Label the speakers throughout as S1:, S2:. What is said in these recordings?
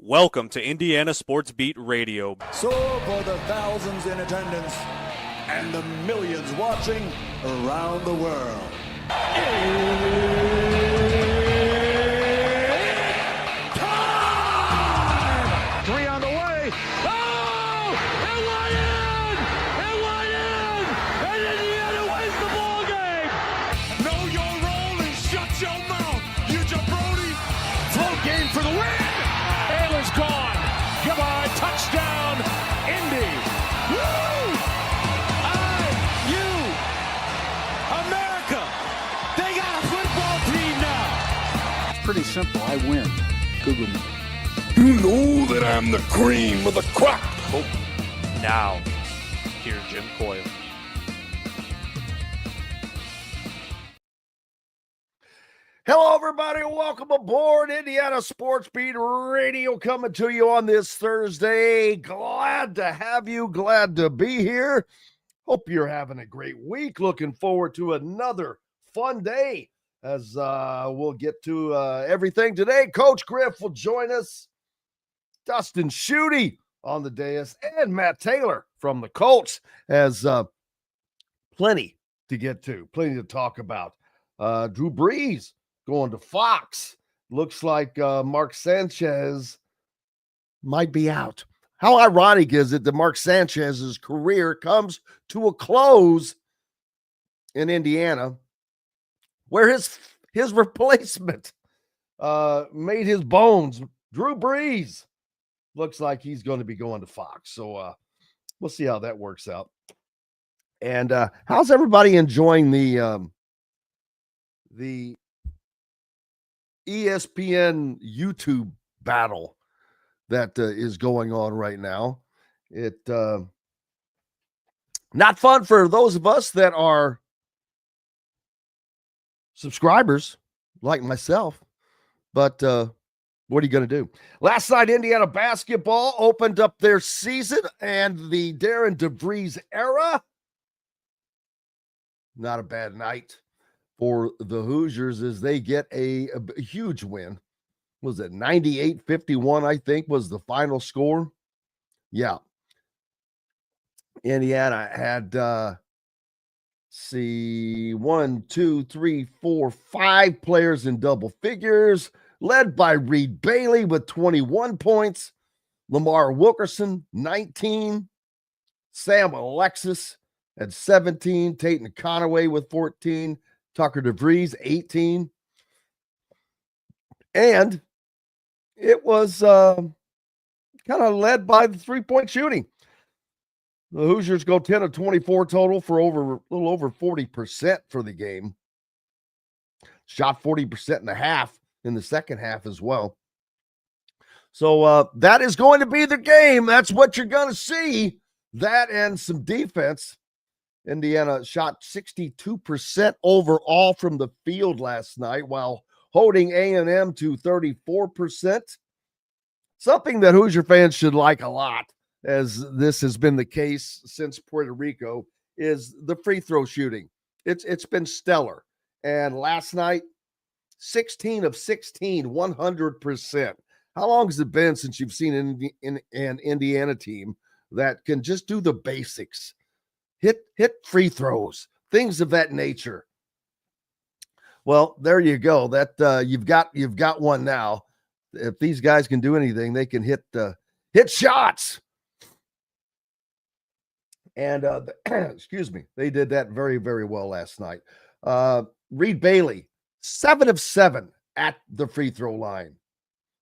S1: Welcome to Indiana Sports Beat Radio.
S2: So for the thousands in attendance and the millions watching around the world. Time!
S3: Three on the way. Oh! It went in! It went in! And Indiana wins the ball game!
S4: Know your role and shut your mouth, you jabroni!
S3: Float game for the win! Ayla's gone. Goodbye. Touchdown, Indy. Woo! IU. America. They got a football team now.
S5: It's pretty simple. I win. Google me.
S4: You know that I'm the cream of the crop.
S1: Now, here's Jim Coyle.
S6: Hello, everybody. Welcome aboard Indiana Sports Beat Radio, coming to you on this Thursday. Glad to have you. Glad to be here. Hope you're having a great week. Looking forward to another fun day as we'll get to everything today. Coach Griff will join us. Dustin Schutte on the dais and Matt Taylor from the Colts has plenty to get to, plenty to talk about. Drew Brees going to Fox. Looks like Mark Sanchez might be out. How ironic is it that Mark Sanchez's career comes to a close in Indiana, where his replacement made his bones? Drew Brees looks like he's going to be going to Fox. So we'll see how that works out. And how's everybody enjoying the ESPN YouTube battle that is going on right now? It not fun for those of us that are subscribers like myself, but what are you going to do? Last night, Indiana basketball opened up their season, and the Darian DeVries era, not a bad night for the Hoosiers as they get a huge win. Was it 98-51, I think, was the final score? Yeah. Indiana had, one, two, three, four, five players in double figures, led by Reed Bailey with 21 points, Lamar Wilkerson, 19, Sam Alexis at 17, Tatum Conaway with 14, Tucker DeVries, 18. And it was kind of led by the three-point shooting. The Hoosiers go 10 of 24 total for a little over 40% for the game. Shot 40% in the half in the second half as well. So that is going to be the game. That's what you're going to see. That and some defense. Indiana shot 62% overall from the field last night, while holding A&M to 34%. Something that Hoosier fans should like a lot, as this has been the case since Puerto Rico, is the free throw shooting. It's been stellar. And last night, 16 of 16, 100%. How long has it been since you've seen an Indiana team that can just do the basics? Hit free throws, things of that nature. Well, there you go. That you've got one now. If these guys can do anything, they can hit shots. And excuse me, they did that very, very well last night. Reed Bailey, 7 of 7 at the free throw line.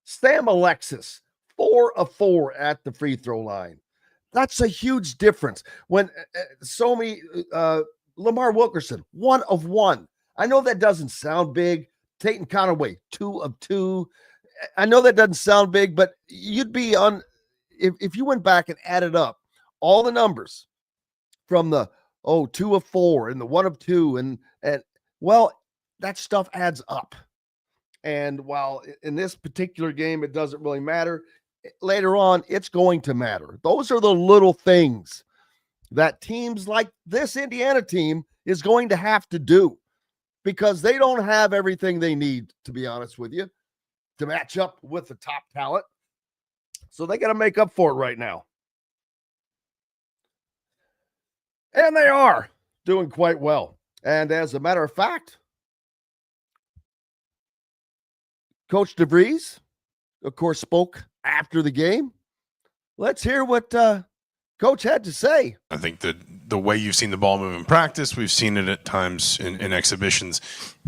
S6: Sam Alexis, 4 of 4 at the free throw line. That's a huge difference. When Lamar Wilkerson, 1 of 1. I know that doesn't sound big. Tatum Conaway, 2 of 2. I know that doesn't sound big, but you'd be on if you went back and added up all the numbers from the 2 of 4 and the 1 of 2, and well, that stuff adds up. And while in this particular game it doesn't really matter, later on it's going to matter. Those are the little things that teams like this Indiana team is going to have to do, because they don't have everything they need, to be honest with you, to match up with the top talent. So they got to make up for it right now. And they are doing quite well. And as a matter of fact, Coach DeVries, of course, spoke after the game. Let's hear what Coach had to say.
S7: I think that the way you've seen the ball move in practice, we've seen it at times in exhibitions.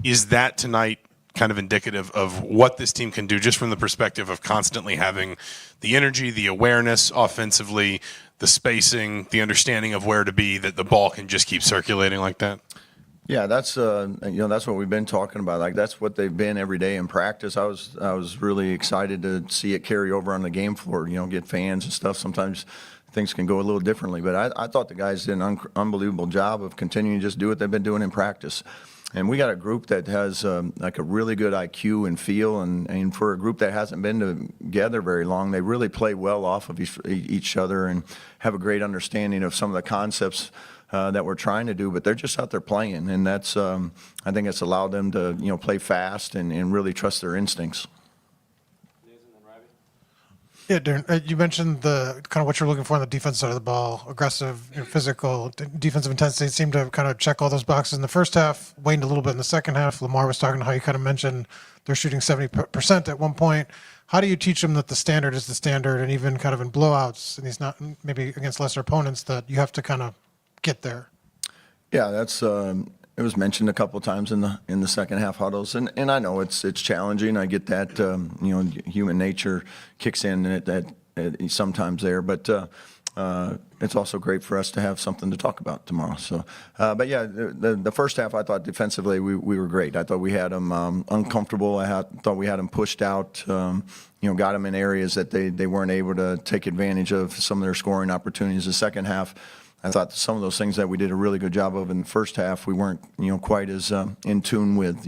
S7: Is that tonight kind of indicative of what this team can do, just from the perspective of constantly having the energy, the awareness offensively, the spacing, the understanding of where to be, that the ball can just keep circulating like that?
S8: Yeah, that's that's what we've been talking about. Like, that's what they've been every day in practice. I was really excited to see it carry over on the game floor. Get fans and stuff. Sometimes things can go a little differently, but I thought the guys did an unbelievable job of continuing to just do what they've been doing in practice. And we got a group that has like a really good IQ and feel, and for a group that hasn't been together very long, they really play well off of each other and have a great understanding of some of the concepts that we're trying to do. But they're just out there playing, and that's I think it's allowed them to play fast and really trust their instincts.
S9: Yeah, Darren, you mentioned the kind of what you're looking for on the defense side of the ball: aggressive, physical, defensive intensity. Seemed to kind of check all those boxes in the first half, waned a little bit in the second half. Lamar was talking to how you kind of mentioned they're shooting 70% at one point. How do you teach them that the standard is the standard, and even kind of in blowouts, and he's not maybe against lesser opponents, that you have to kind of get there?
S8: Yeah, that's it was mentioned a couple of times in the second half huddles, and I know it's challenging. I get that. Human nature kicks in that sometimes there, but it's also great for us to have something to talk about tomorrow. So, but yeah, the first half I thought defensively we were great. I thought we had them uncomfortable. I thought we had them pushed out. Got them in areas that they weren't able to take advantage of some of their scoring opportunities. The second half, I thought some of those things that we did a really good job of in the first half, we weren't, quite as in tune with.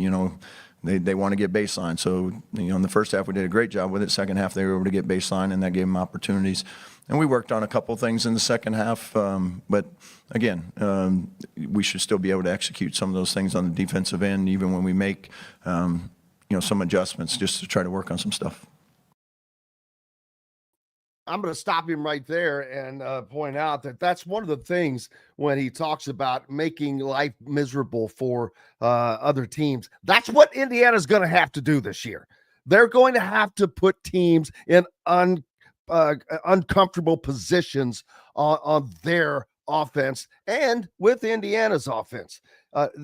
S8: They want to get baseline. So, in the first half we did a great job with it. Second half they were able to get baseline, and that gave them opportunities. And we worked on a couple things in the second half. But again, we should still be able to execute some of those things on the defensive end, even when we make, some adjustments, just to try to work on some stuff.
S6: I'm going to stop him right there and point out that that's one of the things when he talks about making life miserable for other teams. That's what Indiana's going to have to do this year. They're going to have to put teams in uncomfortable positions on their offense and with Indiana's offense.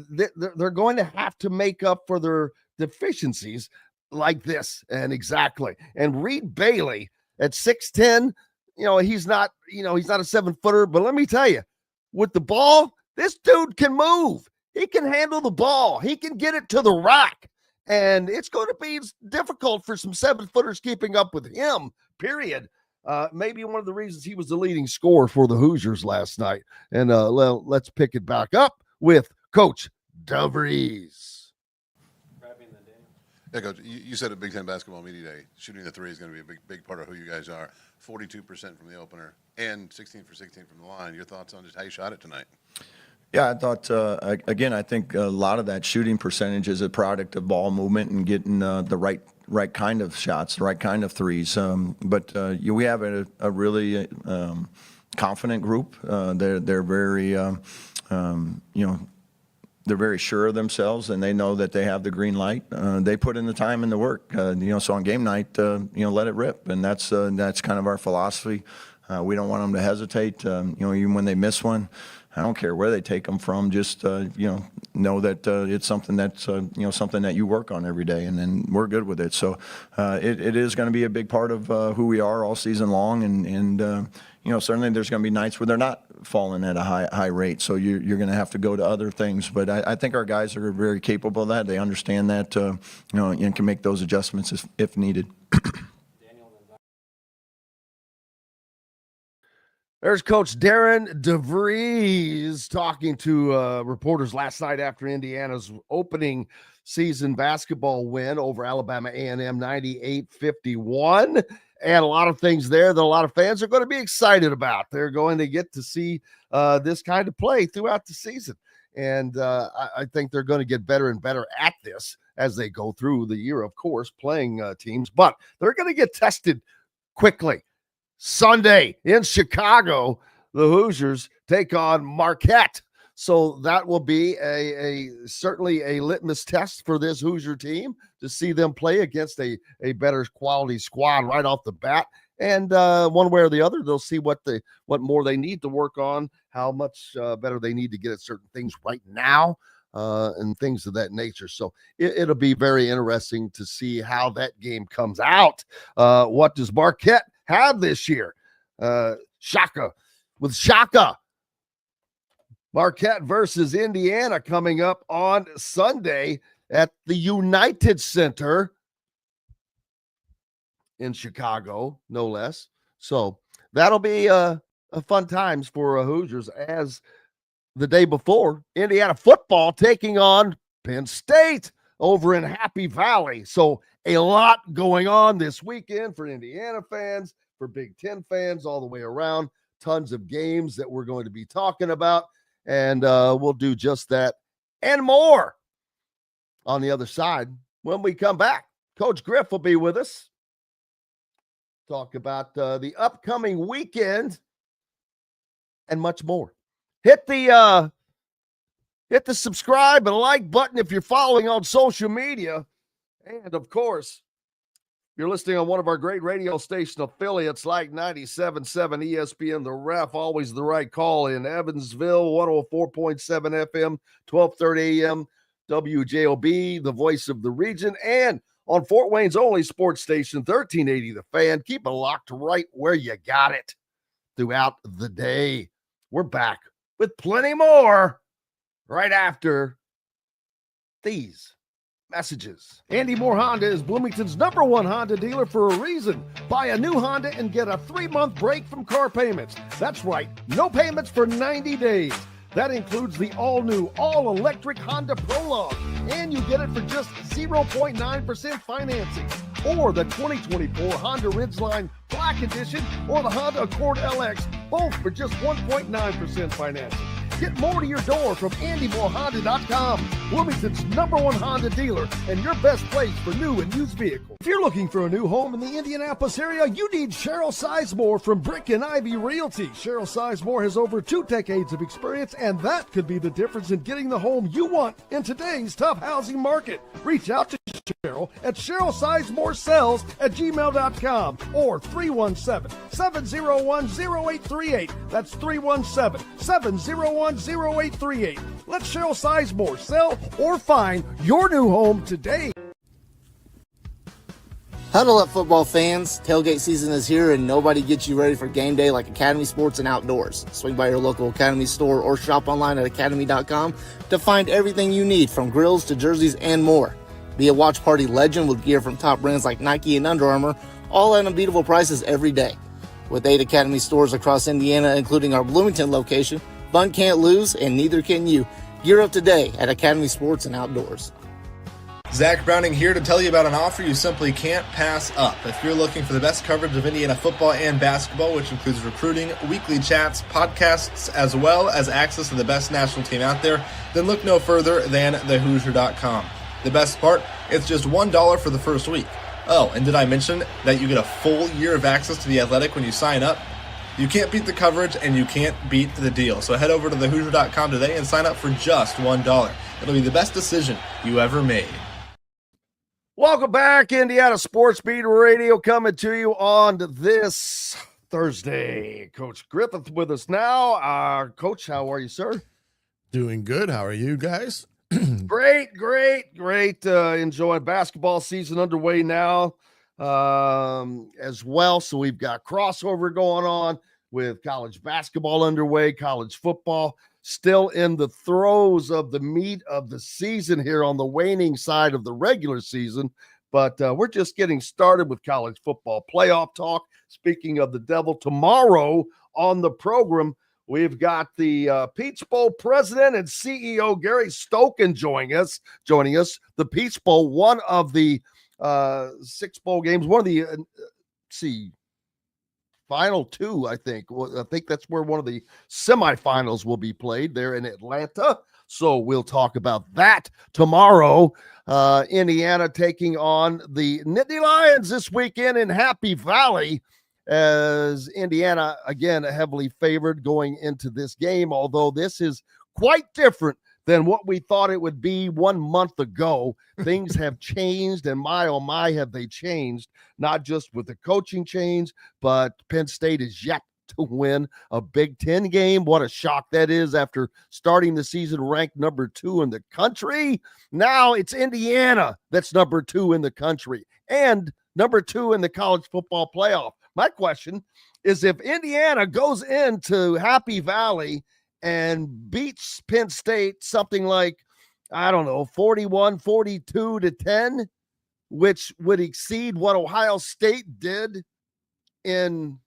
S6: They're going to have to make up for their deficiencies like this. And exactly. And Reed Bailey, at 6'10", he's not a 7-footer, but let me tell you, with the ball, this dude can move. He can handle the ball. He can get it to the rack. And it's going to be difficult for some 7-footers keeping up with him, period. Maybe one of the reasons he was the leading scorer for the Hoosiers last night. And let's pick it back up with Coach DeVries.
S10: Yeah, Coach, you said at Big Ten Basketball Media Day, shooting the three is going to be a big part of who you guys are. 42% from the opener and 16 for 16 from the line. Your thoughts on just how you shot it tonight?
S8: Yeah, I thought, again, I think a lot of that shooting percentage is a product of ball movement and getting the right kind of shots, the right kind of threes. But we have a really confident group. They're very, they're very sure of themselves, and they know that they have the green light. They put in the time and the work. So on game night, let it rip, and that's kind of our philosophy. We don't want them to hesitate. Even when they miss one, I don't care where they take them from. Just know that it's something that's something that you work on every day, and then we're good with it. So it is going to be a big part of who we are all season long, and certainly there's going to be nights where they're not falling at a high rate. So you're going to have to go to other things. But I think our guys are very capable of that. They understand that, and can make those adjustments if needed.
S6: There's Coach Darian DeVries talking to reporters last night after Indiana's opening season basketball win over Alabama A&M 98-51. And a lot of things there that a lot of fans are going to be excited about. They're going to get to see this kind of play throughout the season. And I think they're going to get better and better at this as they go through the year, of course, playing teams. But they're going to get tested quickly. Sunday in Chicago, the Hoosiers take on Marquette. So that will be certainly a litmus test for this Hoosier team to see them play against a better quality squad right off the bat. And one way or the other, they'll see what more they need to work on, how much better they need to get at certain things right now, and things of that nature. So it'll be very interesting to see how that game comes out. What does Marquette have this year? Shaka. Marquette versus Indiana coming up on Sunday at the United Center in Chicago, no less. So that'll be a fun times for Hoosiers, as the day before, Indiana football taking on Penn State over in Happy Valley. So a lot going on this weekend for Indiana fans, for Big Ten fans all the way around. Tons of games that we're going to be talking about. And we'll do just that and more on the other side when we come back. Coach Griff will be with us. Talk about the upcoming weekend and much more. Hit the subscribe and like button if you're following on social media. And, of course, you're listening on one of our great radio station affiliates like 97.7 ESPN, The Ref, always the right call in Evansville, 104.7 FM, 1230 AM, WJOB, the voice of the region, and on Fort Wayne's only sports station, 1380 The Fan. Keep it locked right where you got it throughout the day. We're back with plenty more right after these messages. Andy Moore Honda is Bloomington's #1 Honda dealer for a reason. Buy a new Honda and get a 3-month break from car payments. That's right, no payments for 90 days. That includes the all-new, all-electric Honda Prologue, and you get it for just 0.9% financing. Or the 2024 Honda Ridgeline Black Edition or the Honda Accord LX, both for just 1.9% financing. Get more to your door from AndyMooreHonda.com, Bloomington's #1 Honda dealer and your best place for new and used vehicles. If you're looking for a new home in the Indianapolis area, you need Cheryl Sizemore from Brick and Ivy Realty. Cheryl Sizemore has over 2 decades of experience, and that could be the difference in getting the home you want in today's tough housing market. Reach out to Cheryl at CherylSizemore@gmail.com or 317-701-0838. That's 317-701-0838. Let Cheryl Sizemore sell or find your new home today.
S11: Huddle up, football fans. Tailgate season is here, and nobody gets you ready for game day like Academy Sports and Outdoors. Swing by your local Academy store or shop online at academy.com to find everything you need, from grills to jerseys and more. Be a watch party legend with gear from top brands like Nike and Under Armour, all at unbeatable prices every day. With 8 Academy stores across Indiana, including our Bloomington location, fun can't lose, and neither can you. Gear up today at Academy Sports and Outdoors.
S12: Zach Browning here to tell you about an offer you simply can't pass up. If you're looking for the best coverage of Indiana football and basketball, which includes recruiting, weekly chats, podcasts, as well as access to the best national team out there, then look no further than thehoosier.com. The best part, it's just $1 for the first week. Oh, and did I mention that you get a full year of access to The Athletic when you sign up? You can't beat the coverage, and you can't beat the deal. So head over to thehoosier.com today and sign up for just $1. It'll be the best decision you ever made.
S6: Welcome back, Indiana Sports Beat Radio, coming to you on this Thursday. Coach Griffith with us now. Coach, how are you, sir?
S13: Doing good. How are you guys?
S6: Great. Enjoying basketball season underway now as well. So we've got crossover going on with college basketball underway, college football still in the throes of the meat of the season here on the waning side of the regular season. But we're just getting started with college football playoff talk. Speaking of the devil, tomorrow on the program, we've got the Peach Bowl president and CEO Gary Stokan joining us. The Peach Bowl, one of the 6 bowl games, one of the final 2, I think. Well, I think that's where one of the semifinals will be played there in Atlanta. So we'll talk about that tomorrow. Indiana taking on the Nittany Lions this weekend in Happy Valley as Indiana, again, heavily favored going into this game, although this is quite different than what we thought it would be 1 month ago. Things have changed, and my, oh my, have they changed, not just with the coaching change, but Penn State is yet to win a Big Ten game. What a shock that is after starting the season ranked number 2 in the country. Now it's Indiana that's number 2 in the country and number 2 in the college football playoff. My question is, if Indiana goes into Happy Valley and beats Penn State something like, I don't know, 41-42-10, which would exceed what Ohio State did in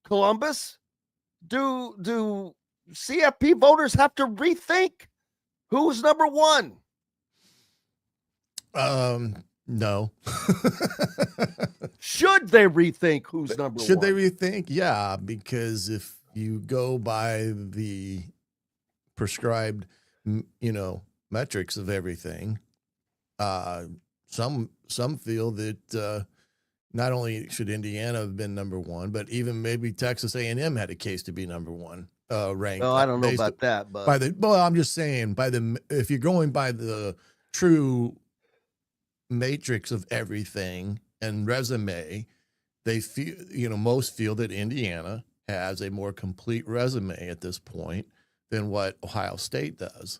S6: Columbus, do CFP voters have to rethink who's number 1?
S13: No.
S6: Should they rethink who's number 1?
S13: Should they rethink? Yeah, because if you go by the prescribed, metrics of everything, some feel that not only should Indiana have been number 1, but even maybe Texas A&M had a case to be number 1 ranked.
S6: Well, I don't know about that, but
S13: I'm just saying if you're going by the true matrix of everything and resume, they feel, most feel that Indiana has a more complete resume at this point than what Ohio State does,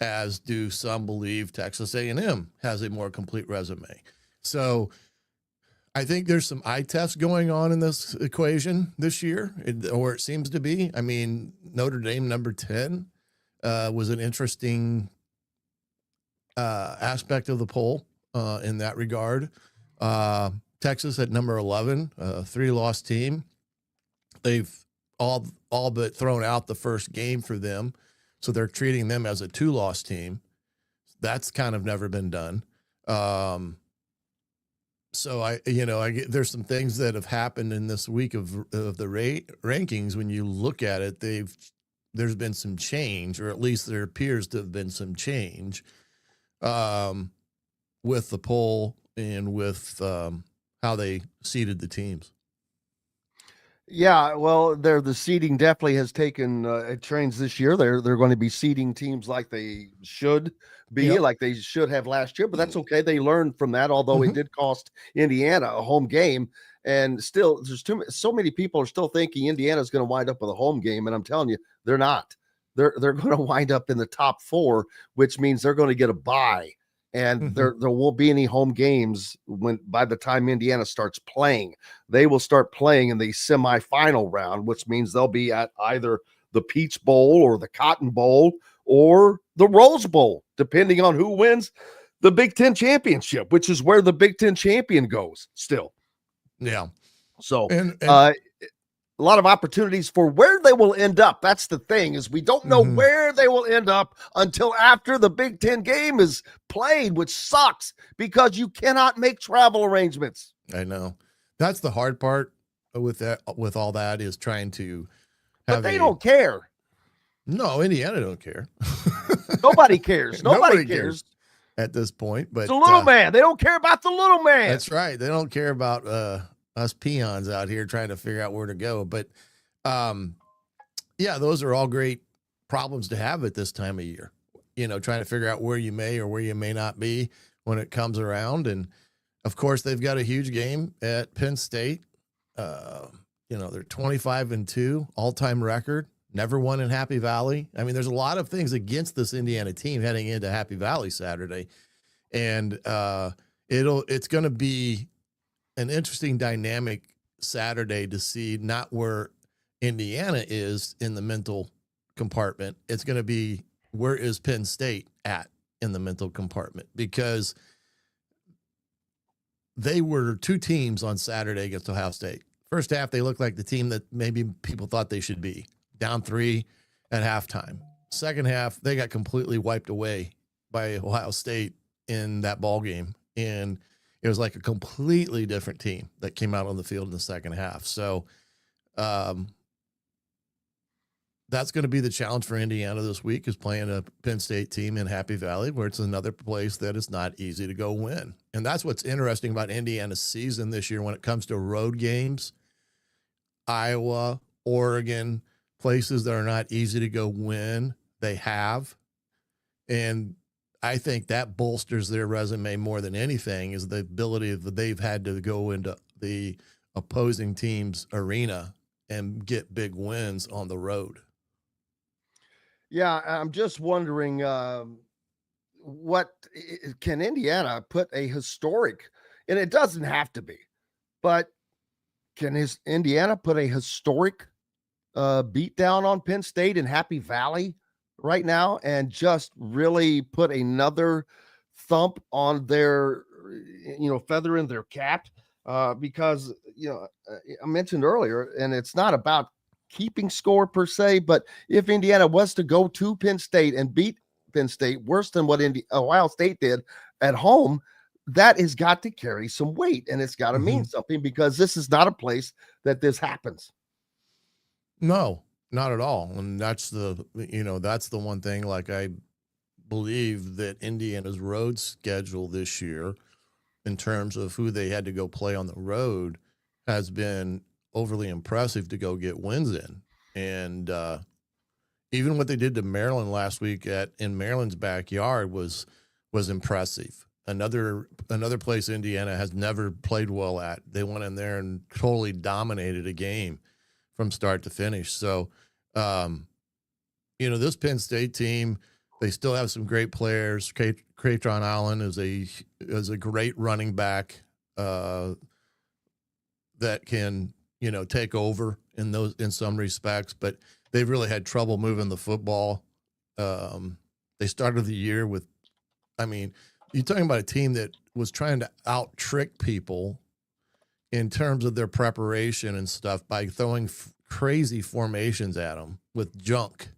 S13: as do some believe Texas A&M has a more complete resume. So I think there's some eye tests going on in this equation this year, or it seems to be. I mean, Notre Dame number 10 was an interesting aspect of the poll in that regard. Texas at number 11, a 3-loss team. They've all but thrown out the first game for them, so they're treating them as a 2-loss team. That's kind of never been done. So there's some things that have happened in this week of the rankings. When you look at it, there's been some change, or at least there appears to have been some change with the poll and with how they seeded the teams.
S6: Yeah, well, the seeding definitely has taken trains this year. They're going to be seeding teams like they should be, like they should have last year, but that's okay. They learned from that, although it did cost Indiana a home game. And still, there's so many people are still thinking Indiana's going to wind up with a home game, and I'm telling you, they're not. They're going to wind up in the top 4, which means they're going to get a bye. And there won't be any home games by the time Indiana starts playing. They will start playing in the semifinal round, which means they'll be at either the Peach Bowl or the Cotton Bowl or the Rose Bowl, depending on who wins the Big Ten championship, which is where the Big Ten champion goes still.
S13: Yeah.
S6: So a lot of opportunities for where they will end up. That's the thing, is we don't know where they will end up until after the Big Ten game is played, which sucks because you cannot make travel arrangements.
S13: I know. That's the hard part with all that, is trying to
S6: have. But they don't care.
S13: No, Indiana don't care.
S6: Nobody cares. Nobody cares
S13: at this point. But
S6: the little man. They don't care about the little man.
S13: That's right. They don't care about us peons out here trying to figure out where to go. But those are all great problems to have at this time of year. Trying to figure out where you may or where you may not be when it comes around. And of course, they've got a huge game at Penn State. They're 25-2, all-time record. Never won in Happy Valley. I mean, there's a lot of things against this Indiana team heading into Happy Valley Saturday. And it's going to be an interesting dynamic Saturday to see not where Indiana is in the mental compartment. It's going to be, where is Penn State at in the mental compartment? Because they were 2 teams on Saturday against Ohio State. First half, they looked like the team that maybe people thought they should be, down 3 at halftime. Second half, they got completely wiped away by Ohio State in that ball game. And it was like a completely different team that came out on the field in the second half. So that's going to be the challenge for Indiana this week, is playing a Penn State team in Happy Valley, where it's another place that is not easy to go win. And that's what's interesting about Indiana's season this year when it comes to road games. Iowa, Oregon, places that are not easy to go win, they have. And I think that bolsters their resume more than anything, is the ability that they've had to go into the opposing team's arena and get big wins on the road.
S6: Yeah, I'm just wondering, what can Indiana put a historic, and it doesn't have to be, but can Indiana put a historic beat down on Penn State in Happy Valley right now and just really put another thump on their, feather in their cap? Because, I mentioned earlier, and it's not about keeping score per se, but if Indiana was to go to Penn State and beat Penn State worse than what Ohio State did at home, that has got to carry some weight, and it's got to mean something, because this is not a place that this happens.
S13: No, not at all. And that's the one thing, like, I believe that Indiana's road schedule this year, in terms of who they had to go play on the road, has been overly impressive to go get wins in. And even what they did to Maryland last week in Maryland's backyard was impressive. Another place Indiana has never played well at. They went in there and totally dominated a game from start to finish. So, this Penn State team, they still have some great players. Cratron Allen is a great running back that can, take over in some respects, but they've really had trouble moving the football. They started the year with, you're talking about a team that was trying to out-trick people in terms of their preparation and stuff by throwing crazy formations at them with junk.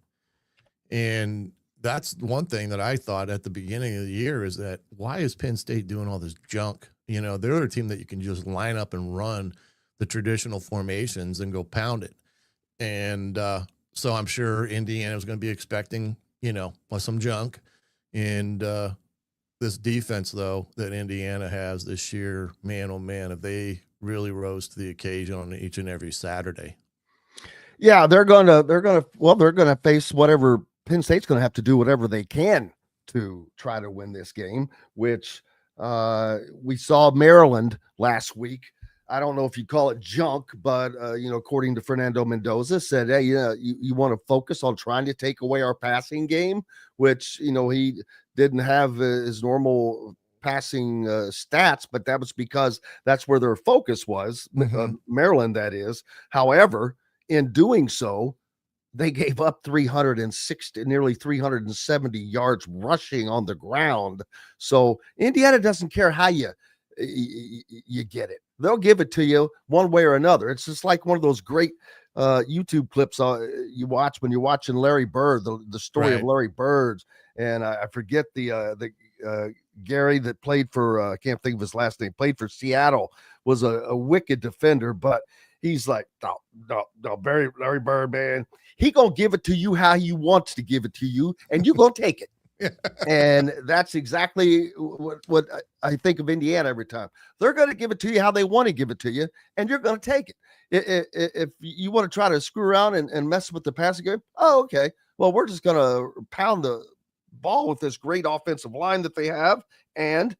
S13: And that's one thing that I thought at the beginning of the year, is that, why is Penn State doing all this junk? They're a team that you can just line up and run the traditional formations and go pound it. And so I'm sure Indiana was going to be expecting, some junk. And this defense, though, that Indiana has this year, man, oh man, if they really rose to the occasion on each and every Saturday.
S6: Yeah, they're gonna face whatever Penn State's gonna have to do, whatever they can to try to win this game, which we saw Maryland last week. I don't know if you call it junk, but according to Fernando Mendoza, said, hey, you want to focus on trying to take away our passing game, which he didn't have his normal passing stats, but that was because that's where their focus was, Maryland, that is. However, in doing so, they gave up 360, nearly 370 yards rushing on the ground. So Indiana doesn't care how you get it. They'll give it to you one way or another. It's just like one of those great YouTube clips you watch when you're watching Larry Bird, the story of Larry Bird. And I forget the Gary that played for, I can't think of his last name, played for Seattle, was a wicked defender, but he's like, no, Larry Bird, man, he gonna give it to you how he wants to give it to you, and you're gonna take it. And that's exactly what I think of Indiana every time. They're going to give it to you how they want to give it to you, and you're going to take it. If you want to try to screw around and mess with the passing game, oh, okay. Well, we're just going to pound the ball with this great offensive line that they have and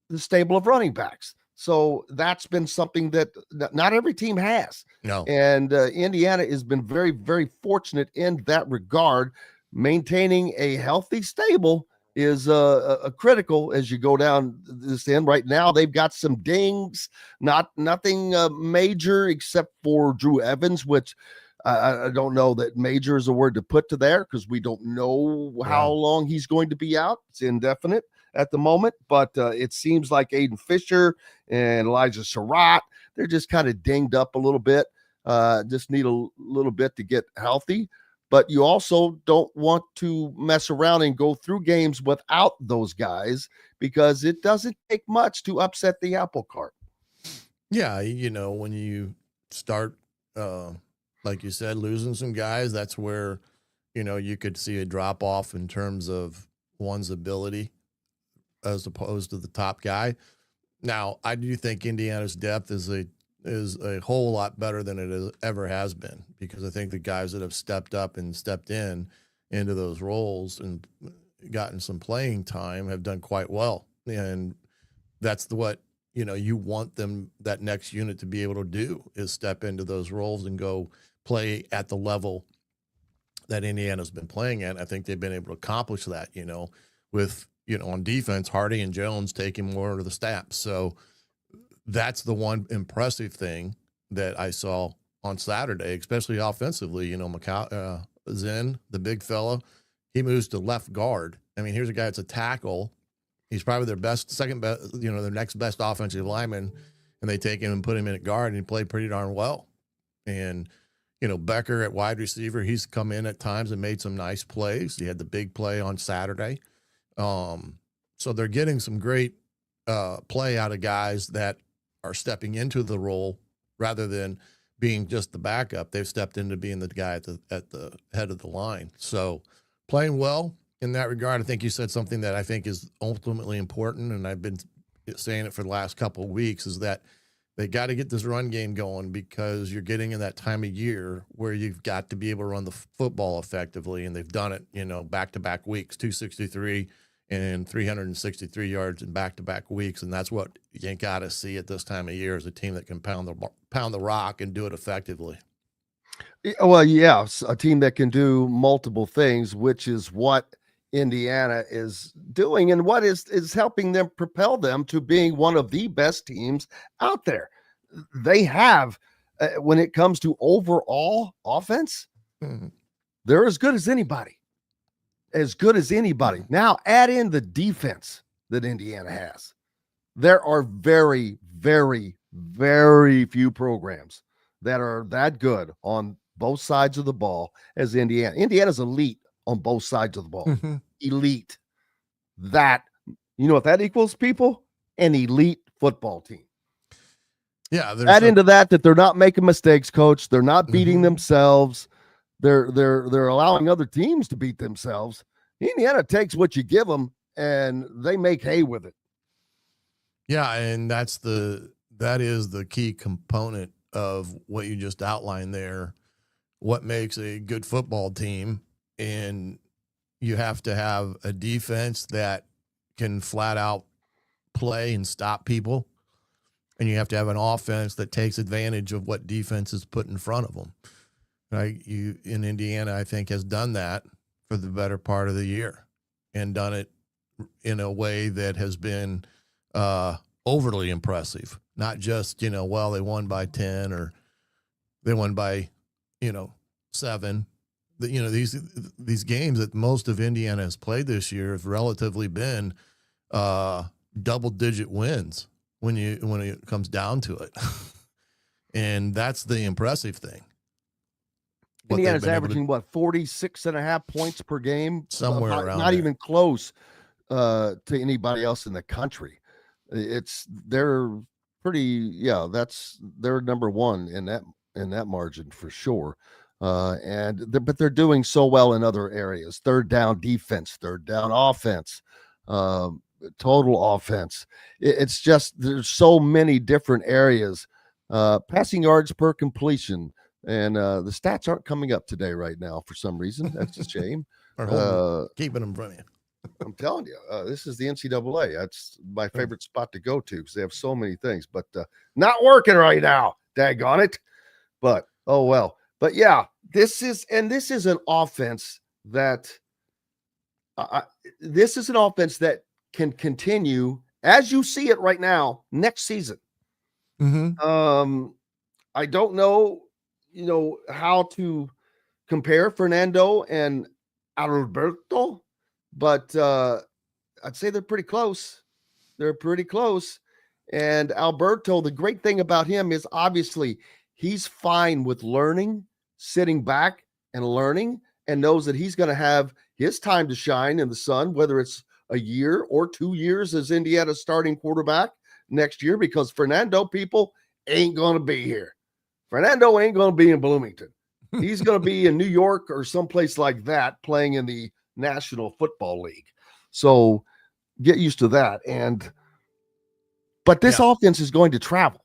S6: the stable of running backs. So that's been something that not every team has.
S13: No.
S6: And Indiana has been very, very fortunate in that regard. Maintaining a healthy stable is a critical as you go down this end. Right now, they've got some dings, nothing major except for Drew Evans, which I don't know that major is a word to put to there, because we don't know how long he's going to be out. It's indefinite at the moment, but it seems like Aiden Fisher and Elijah Surratt, they're just kind of dinged up a little bit. Just need a little bit to get healthy. But you also don't want to mess around and go through games without those guys, because it doesn't take much to upset the apple cart.
S13: Yeah, when you start, like you said, losing some guys, that's where, you could see a drop off in terms of one's ability as opposed to the top guy. Now, I do think Indiana's depth is a is a whole lot better than it ever has been, because I think the guys that have stepped up and stepped into those roles and gotten some playing time have done quite well. And that's what, you want them, that next unit, to be able to do, is step into those roles and go play at the level that Indiana's been playing at. I think they've been able to accomplish that, with, on defense, Hardy and Jones taking more of the snaps. So that's the one impressive thing that I saw on Saturday, especially offensively. Zen, the big fella, he moves to left guard. I mean, here's a guy that's a tackle. He's probably their second best, their next best offensive lineman, and they take him and put him in at guard, and he played pretty darn well. And, Becker at wide receiver, he's come in at times and made some nice plays. He had the big play on Saturday. So they're getting some great play out of guys that are stepping into the role rather than being just the backup. They've stepped into being the guy at the head of the line. So playing well in that regard. I think you said something that I think is ultimately important, and I've been saying it for the last couple of weeks, is that they got to get this run game going, because you're getting in that time of year where you've got to be able to run the football effectively, and they've done it, back-to-back weeks, 263 and 363 yards in back-to-back weeks, and that's what you got to see at this time of year, is a team that can pound the rock and do it effectively.
S6: Well, yes, a team that can do multiple things, which is what Indiana is doing, and what is helping them propel them to being one of the best teams out there. They have, when it comes to overall offense, they're as good as anybody. Now add in the defense that Indiana has. There are very, very, very few programs that are that good on both sides of the ball as Indiana. Indiana's elite on both sides of the ball.
S13: Mm-hmm.
S6: Elite. That, what that equals, people? An elite football team.
S13: Yeah.
S6: Add into that they're not making mistakes, coach. They're not beating themselves. They're allowing other teams to beat themselves. Indiana takes what you give them, and they make hay with it.
S13: Yeah, and that is the key component of what you just outlined there. What makes a good football team, and you have to have a defense that can flat out play and stop people, and you have to have an offense that takes advantage of what defense is put in front of them. Right? In Indiana, I think, has done that for the better part of the year, and done it in a way that has been overly impressive. Not just, they won by 10 or they won by, 7. These games that most of Indiana has played this year have relatively been double-digit wins when it comes down to it. And that's the impressive thing.
S6: Indiana's averaging 46.5 points per game,
S13: somewhere around
S6: not
S13: there.
S6: even close to anybody else in the country. They're number one in that margin for sure. But they're doing so well in other areas. Third down defense, third down offense, total offense. It's just, there's so many different areas. Passing yards per completion. And the stats aren't coming up today right now for some reason. That's a shame.
S13: Keeping them from you.
S6: I'm telling you, this is the NCAA. That's my favorite spot to go to because they have so many things, but not working right now. Daggone it. But, oh well. But yeah, this is an offense that can continue as you see it right now next season.
S13: Mm-hmm.
S6: I don't know, how to compare Fernando and Alberto, but I'd say they're pretty close. And Alberto, the great thing about him is obviously he's fine with learning, sitting back and learning, and knows that he's going to have his time to shine in the sun, whether it's a year or 2 years as Indiana's starting quarterback next year, because Fernando, people, ain't going to be here. Fernando ain't going to be in Bloomington. He's going to be in New York or someplace like that playing in the National Football League. So get used to that. But this offense is going to travel.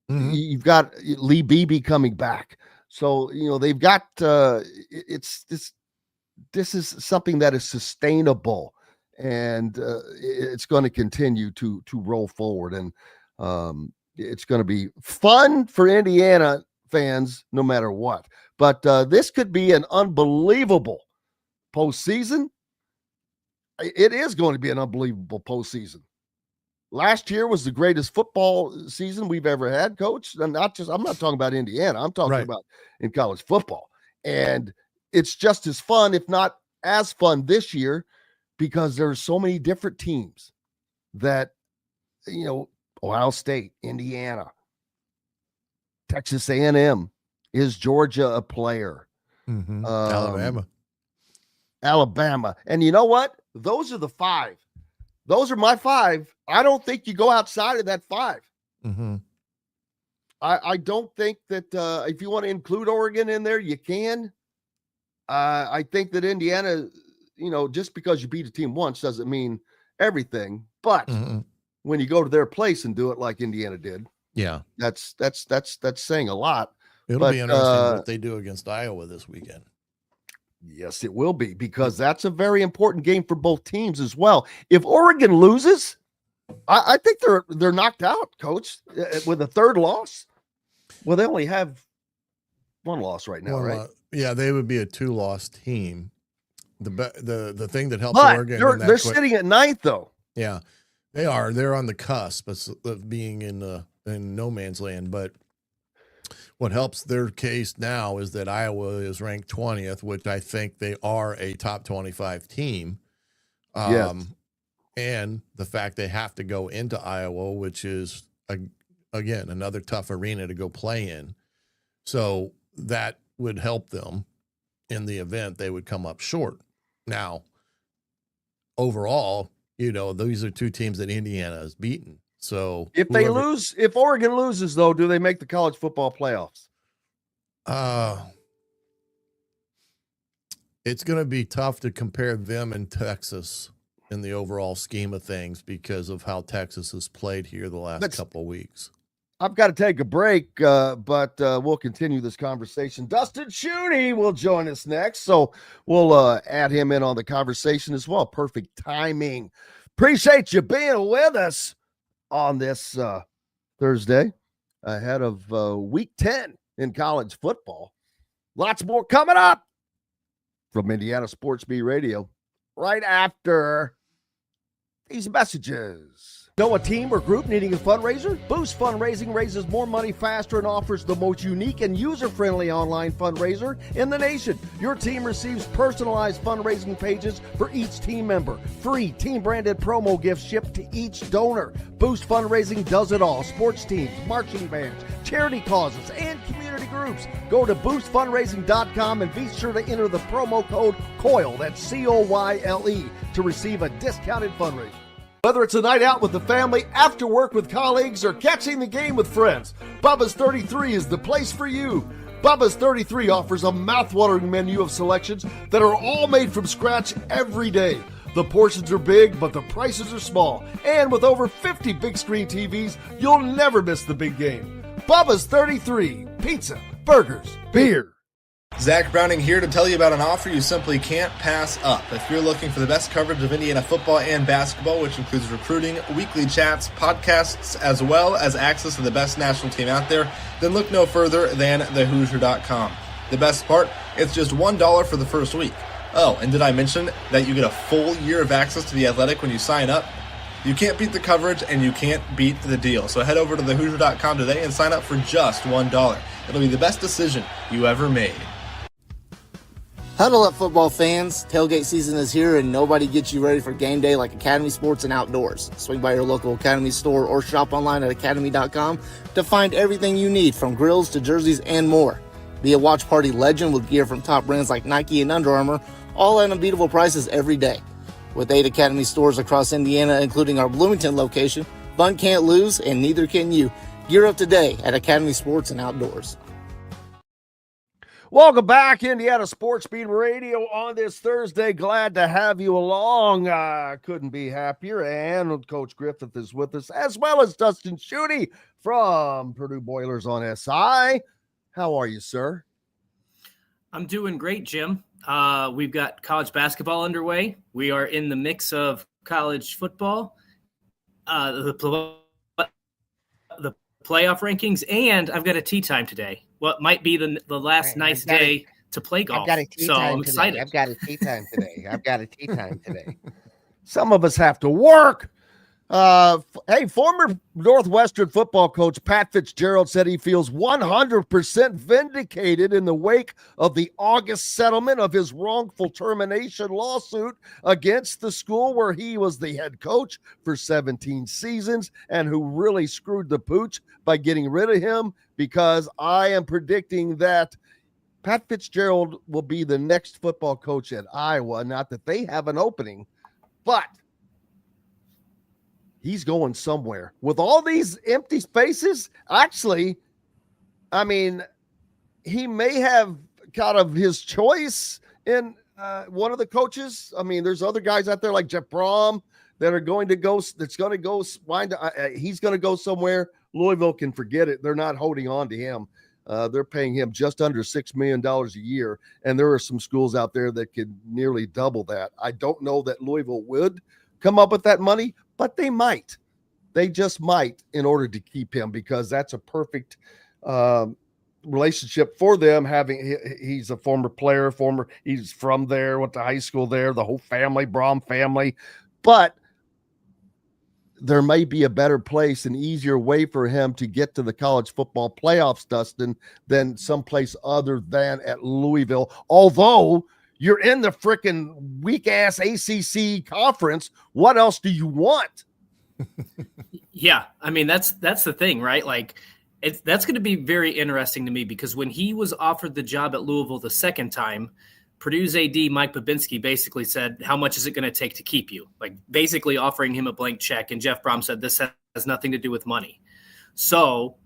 S6: You've got Lee Beebe coming back. So, they've got it's this is something that is sustainable, and it's going to continue to roll forward, and it's going to be fun for Indiana fans no matter what. But this could be an unbelievable postseason. It is going to be an unbelievable postseason. Last year was the greatest football season we've ever had, Coach. And I'm not talking about Indiana. I'm talking about in college football. And it's just as fun, if not as fun this year, because there's so many different teams that, Ohio State, Indiana, Texas A&M, is Georgia a player? Alabama. And you know what? Those are the five. Those are my five. I don't think you go outside of that five. I don't think that if you want to include Oregon in there, you can. I think that Indiana, just because you beat a team once doesn't mean everything. But when you go to their place and do it like Indiana did, that's saying a lot.
S13: It'll be interesting what they do against Iowa this weekend.
S6: Yes, it will be, because that's a very important game for both teams as well. If Oregon loses, I think they're knocked out, Coach, with a third loss. Well, they only have one loss right now, right?
S13: Yeah, they would be a 2-loss team. The thing that helps
S6: But
S13: Oregon,
S6: they're sitting at 9th, though.
S13: Yeah, they are. They're on the cusp of being in no man's land. But what helps their case now is that Iowa is ranked 20th, which I think they are a top 25 team.
S6: Yes.
S13: And the fact they have to go into Iowa, which is, again, another tough arena to go play in. So that would help them in the event they would come up short. Now, overall, these are two teams that Indiana has beaten. So
S6: if Oregon loses, though, do they make the college football playoffs?
S13: It's going to be tough to compare them and Texas in the overall scheme of things because of how Texas has played here the last couple of weeks.
S6: I've got to take a break, but we'll continue this conversation. Dustin Schutte will join us next, so we'll add him in on the conversation as well. Perfect timing. Appreciate you being with us on this Thursday ahead of week 10 in college football. Lots more coming up from Indiana Sports Beat Radio right after these messages. Know a team or group needing a fundraiser? Boost Fundraising raises more money faster and offers the most unique and user-friendly online fundraiser in the nation. Your team receives personalized fundraising pages for each team member. Free team-branded promo gifts shipped to each donor. Boost Fundraising does it all. Sports teams, marching bands, charity causes, and community groups. Go to boostfundraising.com and be sure to enter the promo code COYLE, that's COYLE, to receive a discounted fundraiser. Whether it's a night out with the family, after work with colleagues, or catching the game with friends, Bubba's 33 is the place for you. Bubba's 33 offers a mouthwatering menu of selections that are all made from scratch every day. The portions are big, but the prices are small. And with over 50 big screen TVs, you'll never miss the big game. Bubba's 33, pizza, burgers, beer.
S12: Zach Browning here to tell you about an offer you simply can't pass up. If you're looking for the best coverage of Indiana football and basketball, which includes recruiting, weekly chats, podcasts, as well as access to the best national team out there, then look no further than thehoosier.com. The best part, it's just $1 for the first week. Oh, and did I mention that you get a full year of access to The Athletic when you sign up? You can't beat the coverage and you can't beat the deal. So head over to thehoosier.com today and sign up for just $1. It'll be the best decision you ever made.
S11: Huddle up, football fans. Tailgate season is here, and nobody gets you ready for game day like Academy Sports and Outdoors. Swing by your local Academy store or shop online at academy.com to find everything you need, from grills to jerseys and more. Be a watch party legend with gear from top brands like Nike and Under Armour, all at unbeatable prices every day. With 8 Academy stores across Indiana, including our Bloomington location, fun can't lose, and neither can you. Gear up today at Academy Sports and Outdoors.
S6: Welcome back, Indiana Sports Beat Radio on this Thursday. Glad to have you along. Couldn't be happier. And Coach Griffith is with us, as well as Dustin Schutte from Purdue Boilers on SI. How are you, sir?
S14: I'm doing great, Jim. We've got college basketball underway. We are in the mix of college football, the playoff rankings, and I've got a tea time today. What might be the last nice day to play golf.
S6: I've got a tea
S14: so
S6: time
S14: I'm excited.
S6: Today. I've got a tea time today. Some of us have to work. Hey, former Northwestern football coach Pat Fitzgerald said he feels 100% vindicated in the wake of the August settlement of his wrongful termination lawsuit against the school where he was the head coach for 17 seasons and who really screwed the pooch by getting rid of him, because I am predicting that Pat Fitzgerald will be the next football coach at Iowa. Not that they have an opening, but he's going somewhere. With all these empty spaces, actually, I mean, he may have kind of his choice in one of the coaches. I mean, there's other guys out there like Jeff Brom that are going to go, he's going to go somewhere. Louisville can forget it. They're not holding on to him. They're paying him just under $6 million a year, and there are some schools out there that could nearly double that. I don't know that Louisville would come up with that money, but they might. They just might, in order to keep him, because that's a perfect relationship for them. He's a former player, he's from there, went to high school there, the whole family, Brom family. But there may be a better place, an easier way for him to get to the college football playoffs, Dustin, than someplace other than at Louisville. Although you're in the freaking weak-ass ACC conference, what else do you want?
S14: Yeah, I mean, that's the thing, right? Like, that's going to be very interesting to me, because when he was offered the job at Louisville the second time, Purdue's AD, Mike Babinski, basically said, how much is it going to take to keep you? Like, basically offering him a blank check. And Jeff Brom said, this has nothing to do with money. So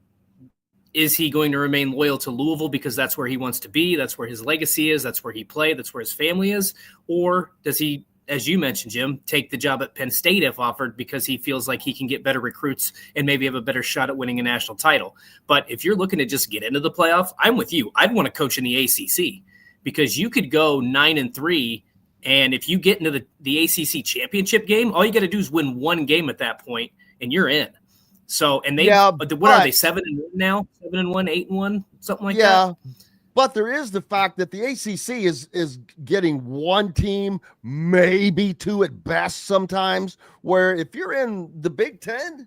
S14: is he going to remain loyal to Louisville because that's where he wants to be? That's where his legacy is. That's where he played. That's where his family is. Or does he, as you mentioned, Jim, take the job at Penn State if offered, because he feels like he can get better recruits and maybe have a better shot at winning a national title? But if you're looking to just get into the playoff, I'm with you. I'd want to coach in the ACC, because you could go 9-3, and if you get into the ACC championship game, all you got to do is win one game at that point, and you're in. So, and what are they, 7-1 now? 7-1, 8-1, something like that?
S6: Yeah, but there is the fact that the ACC is getting one team, maybe two at best sometimes, where if you're in the Big Ten,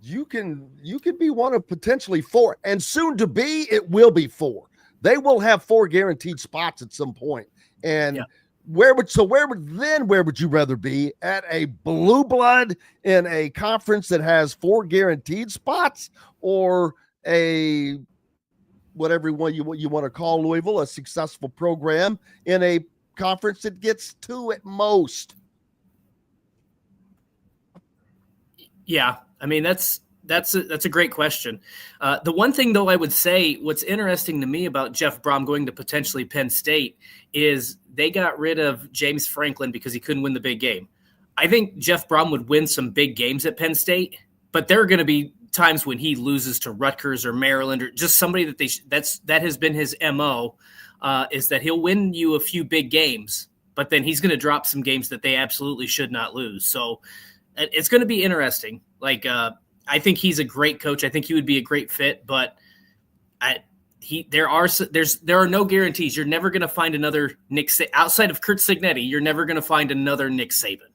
S6: you can be one of potentially four, and soon to be, it will be four. They will have 4 guaranteed spots at some point. And where would you rather be, at a blue blood in a conference that has 4 guaranteed spots, or a whatever one you want to call Louisville, a successful program in a conference that gets 2 at most?
S14: Yeah, I mean, that's a great question. The one thing, though, I would say, what's interesting to me about Jeff Brom going to potentially Penn State is they got rid of James Franklin because he couldn't win the big game. I think Jeff Brom would win some big games at Penn State, but there are going to be times when he loses to Rutgers or Maryland, or just somebody that has been his MO, is that he'll win you a few big games, but then he's going to drop some games that they absolutely should not lose. So it's going to be interesting. Like, I think he's a great coach. I think he would be a great fit, but there are no guarantees. You're never going to find another outside of Kurt Signetti. You're never going to find another Nick Saban.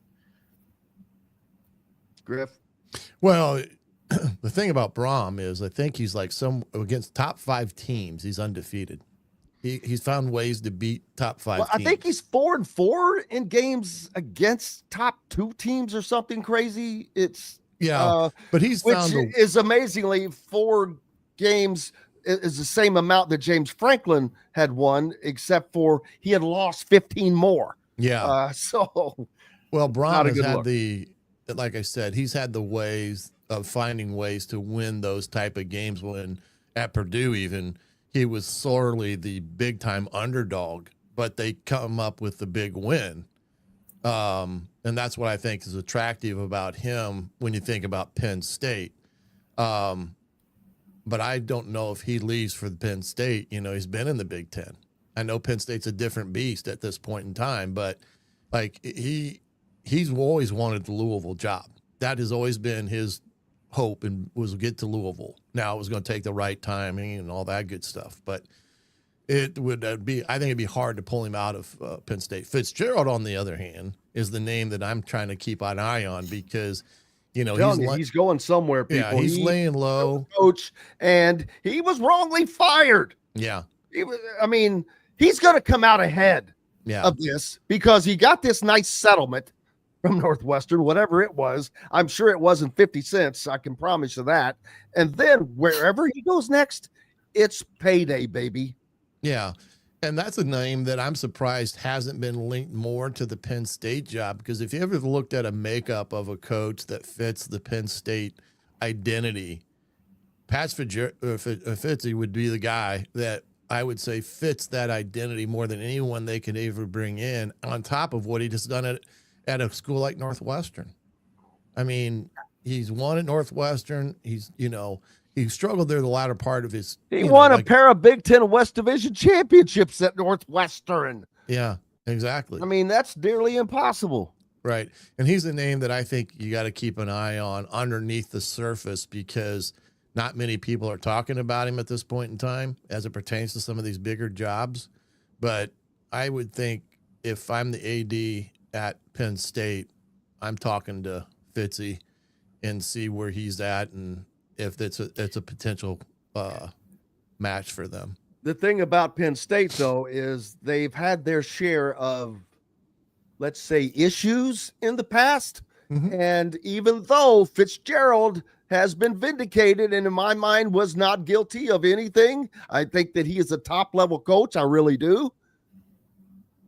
S6: Griff.
S13: Well, the thing about Brom is, I think he's like against top 5 teams, he's undefeated. He's found ways to beat top 5 teams.
S6: I think he's 4-4 in games against top 2 teams or something crazy.
S13: But he's found
S6: is amazingly 4 games is the same amount that James Franklin had won, except for he had lost 15 more.
S13: Yeah. Well, Brom has had like I said, he's had the ways of finding ways to win those type of games. When at Purdue, even he was sorely the big time underdog, but they come up with the big win. And that's what I think is attractive about him when you think about Penn State. But I don't know if he leaves for the Penn State. He's been in the Big Ten. I know Penn State's a different beast at this point in time, but like he's always wanted the Louisville job. That has always been his hope, and was get to Louisville. Now it was going to take the right timing and all that good stuff, but it would be, I think it'd be hard to pull him out of Penn State. Fitzgerald, on the other hand, is the name that I'm trying to keep an eye on because,
S6: he's going somewhere, people.
S13: Yeah, he's laying low.
S6: Coach, and he was wrongly fired.
S13: Yeah.
S6: He's going to come out ahead
S13: yeah.
S6: of this because he got this nice settlement from Northwestern, whatever it was. I'm sure it wasn't 50 cents. I can promise you that. And then wherever he goes next, it's payday, baby.
S13: Yeah. And that's a name that I'm surprised hasn't been linked more to the Penn State job, because if you ever looked at a makeup of a coach that fits the Penn State identity, Pat Fitzy would be the guy that I would say fits that identity more than anyone they could ever bring in, on top of what he just done at a school like Northwestern. I mean, he's won at Northwestern. He's, he struggled there the latter part of his.
S6: He won a pair of Big Ten West Division championships at Northwestern.
S13: Yeah, exactly.
S6: I mean, that's nearly impossible.
S13: Right. And he's a name that I think you got to keep an eye on underneath the surface, because not many people are talking about him at this point in time as it pertains to some of these bigger jobs. But I would think if I'm the AD at Penn State, I'm talking to Fitzy and see where he's at and if it's a potential match for them.
S6: The thing about Penn State, though, is they've had their share of, let's say, issues in the past.
S13: Mm-hmm.
S6: And even though Fitzgerald has been vindicated and in my mind was not guilty of anything, I think that he is a top level coach. I really do.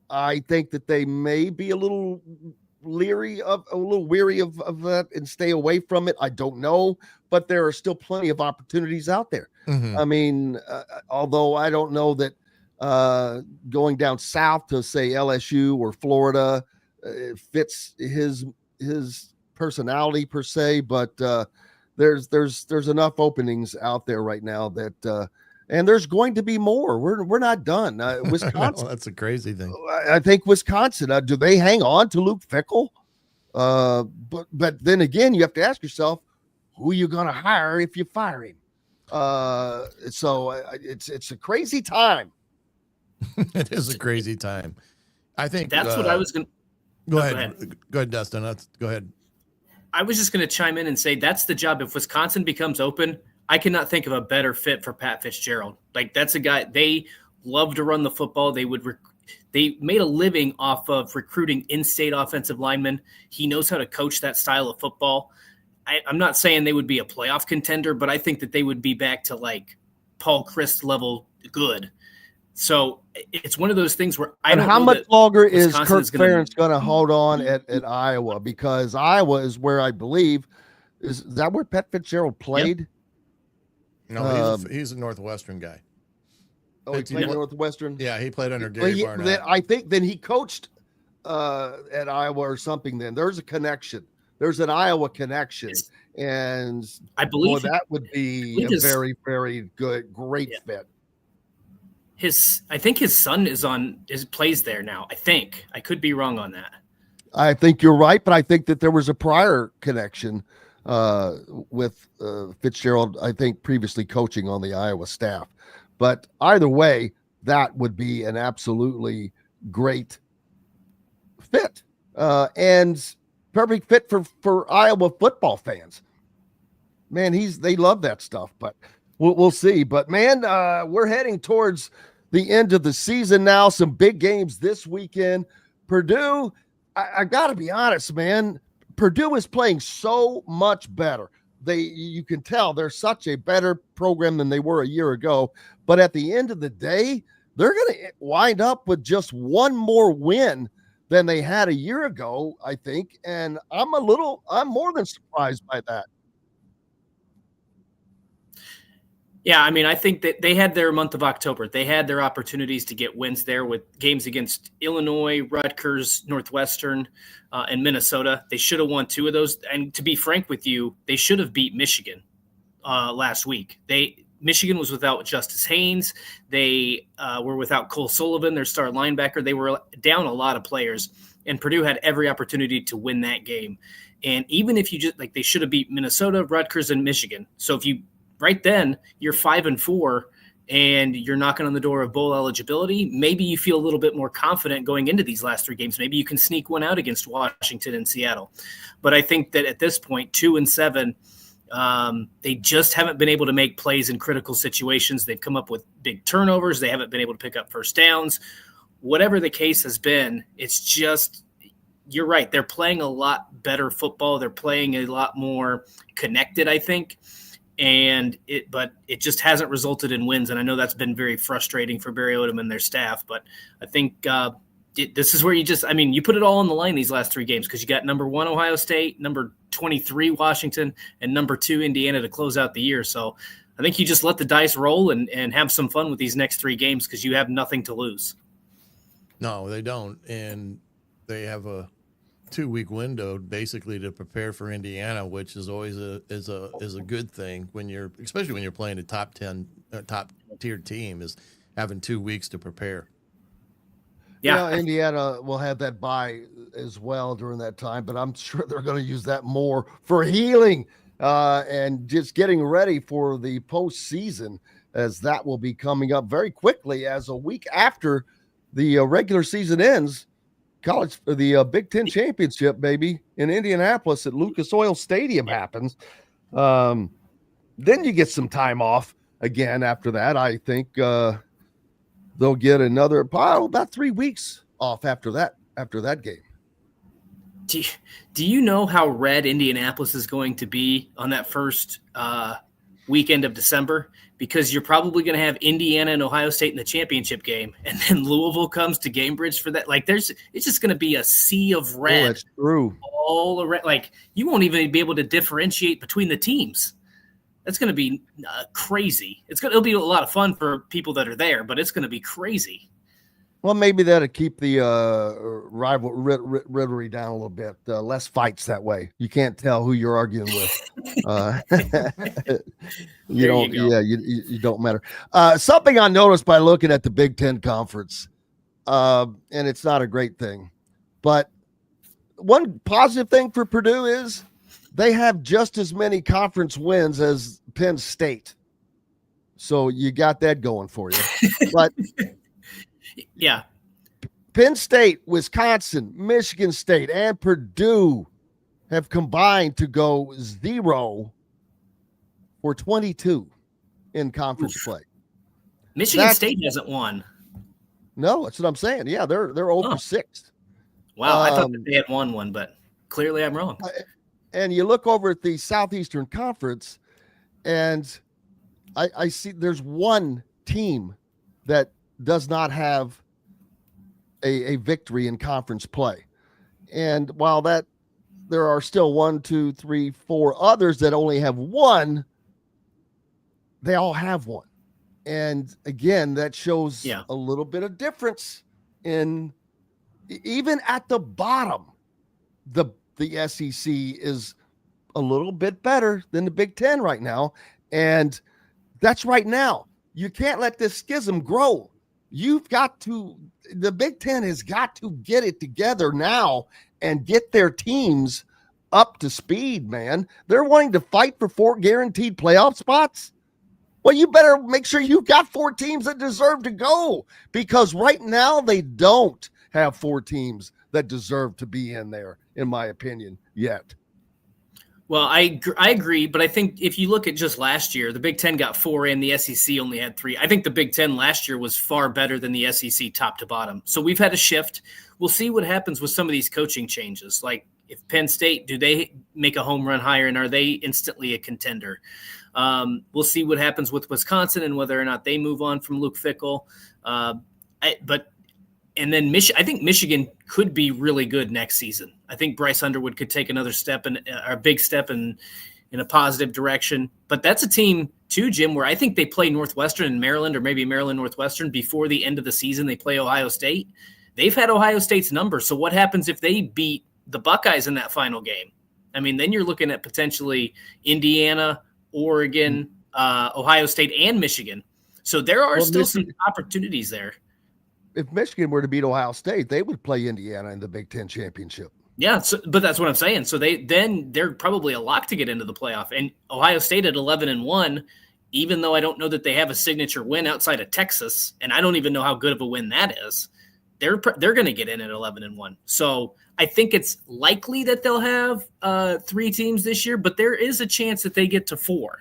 S6: I think that they may be a little weary of that and stay away from it. I don't know, but there are still plenty of opportunities out there.
S13: Mm-hmm.
S6: I mean, although I don't know that going down south to say LSU or Florida fits his personality per se, but there's enough openings out there right now that and there's going to be more. We're not done. Wisconsin.
S13: That's a crazy thing.
S6: I think Wisconsin. Do they hang on to Luke Fickell? But then again, you have to ask yourself, who are you going to hire if you fire him? So it's a crazy time.
S13: It is a crazy time. I think
S14: that's what I was going to
S13: go ahead. Go ahead, Dustin. Go ahead.
S14: I was just going to chime in and say that's the job. If Wisconsin becomes open, I cannot think of a better fit for Pat Fitzgerald. Like, that's a guy, they love to run the football. They made a living off of recruiting in-state offensive linemen. He knows how to coach that style of football. I'm not saying they would be a playoff contender, but I think that they would be back to like Paul Chryst level good. So it's one of those things where I don't know.
S6: How much longer is
S14: Wisconsin
S6: Kirk Ferentz going to hold on at Iowa? Because Iowa is where I believe is that where Pat Fitzgerald played?
S13: Yep. No, he's a Northwestern guy.
S6: Oh, he played at Northwestern?
S13: Yeah, he played under Gary Barnett.
S6: I think then he coached at Iowa or something then. There's a connection. There's an Iowa connection. And
S14: I believe
S6: that would be a very, very great fit.
S14: I think his son plays there now. I think. I could be wrong on that.
S6: I think you're right, but I think that there was a prior connection with Fitzgerald, I think previously coaching on the Iowa staff. But either way, that would be an absolutely great fit and perfect fit for Iowa football fans. Man, they love that stuff, but we'll see. But man, we're heading towards the end of the season now. Some big games this weekend. Purdue, I got to be honest, man. Purdue is playing so much better. You can tell they're such a better program than they were a year ago. But at the end of the day, they're going to wind up with just one more win than they had a year ago, I think. And I'm more than surprised by that.
S14: Yeah, I mean, I think that they had their month of October. They had their opportunities to get wins there with games against Illinois, Rutgers, Northwestern, and Minnesota. They should have won 2 of those. And to be frank with you, they should have beat Michigan last week. Michigan was without Justice Haynes. They were without Cole Sullivan, their star linebacker. They were down a lot of players, and Purdue had every opportunity to win that game. And even if you just they should have beat Minnesota, Rutgers, and Michigan. So if you right then you're 5-4 and you're knocking on the door of bowl eligibility, maybe you feel a little bit more confident going into these last 3 games. Maybe you can sneak one out against Washington and Seattle. But I think that at this point, 2-7, they just haven't been able to make plays in critical situations. They've come up with big turnovers. They haven't been able to pick up first downs. Whatever the case has been, it's just, you're right. They're playing a lot better football. They're playing a lot more connected, I think. But it just hasn't resulted in wins. And I know that's been very frustrating for Barry Odom and their staff, but I think, this is where you put it all on the line these last 3 games, because you got number 1 Ohio State, number 23 Washington, and number 2 Indiana to close out the year. So I think you just let the dice roll and have some fun with these next 3 games, because you have nothing to lose.
S13: No, they don't, and they have a 2-week window basically to prepare for Indiana, which is always a good thing especially when you're playing a top tier team, is having 2 weeks to prepare.
S6: Yeah, Indiana will have that bye as well during that time, but I'm sure they're going to use that more for healing and just getting ready for the postseason, as that will be coming up very quickly, as a week after the regular season ends. The Big Ten championship, baby, in Indianapolis at Lucas Oil Stadium happens. Then you get some time off again after that. I think they'll get another about 3 weeks off after that game.
S14: Do you know how red Indianapolis is going to be on that first weekend of December? Because you're probably going to have Indiana and Ohio State in the championship game, and then Louisville comes to Gamebridge for that. It's just going to be a sea of red.
S6: Oh, that's true.
S14: All around. You won't even be able to differentiate between the teams. That's going to be crazy. It'll be a lot of fun for people that are there, but it's going to be crazy.
S6: Well, maybe that'll keep the rivalry down a little bit. Less fights that way. You can't tell who you're arguing with. You don't matter. Something I noticed by looking at the Big Ten Conference, and it's not a great thing, but one positive thing for Purdue is they have just as many conference wins as Penn State. So you got that going for you. But
S14: yeah,
S6: Penn State, Wisconsin, Michigan State, and Purdue have combined to go 0 for 22 in conference play.
S14: Michigan State hasn't won.
S6: No, that's what I'm saying. Yeah, they're 0 for 6.
S14: Wow, I thought that they had won one, but clearly I'm wrong.
S6: And you look over at the Southeastern Conference, and I see there's one team that does not have a victory in conference play. And while that there are still 1, 2, 3, 4 others that only have one, they all have one. And again, that shows a little bit of difference in even at the bottom. The SEC is a little bit better than the Big Ten right now. And that's right now. You can't let this schism grow. The Big Ten has got to get it together now and get their teams up to speed, man. They're wanting to fight for 4 guaranteed playoff spots. Well, you better make sure you've got 4 teams that deserve to go, because right now they don't have 4 teams that deserve to be in there, in my opinion, yet.
S14: Well, I agree, but I think if you look at just last year, the Big Ten got 4 in, the SEC only had 3. I think the Big Ten last year was far better than the SEC top to bottom. So we've had a shift. We'll see what happens with some of these coaching changes. Like if Penn State, do they make a home run hire, and are they instantly a contender? We'll see what happens with Wisconsin and whether or not they move on from Luke Fickell. And then I think Michigan could be really good next season. I think Bryce Underwood could take another step, a big step in in a positive direction. But that's a team too, Jim, where I think they play Northwestern and Maryland, or maybe Maryland Northwestern before the end of the season. They play Ohio State. They've had Ohio State's number. So what happens if they beat the Buckeyes in that final game? I mean, then you're looking at potentially Indiana, Oregon, Ohio State, and Michigan. So there are still some opportunities there.
S6: If Michigan were to beat Ohio State, they would play Indiana in the Big Ten championship.
S14: Yeah, but that's what I'm saying. So they're probably a lock to get into the playoff. And Ohio State at 11-1, even though I don't know that they have a signature win outside of Texas, and I don't even know how good of a win that is, they're going to get in at 11-1. So I think it's likely that they'll have 3 teams this year, but there is a chance that they get to 4.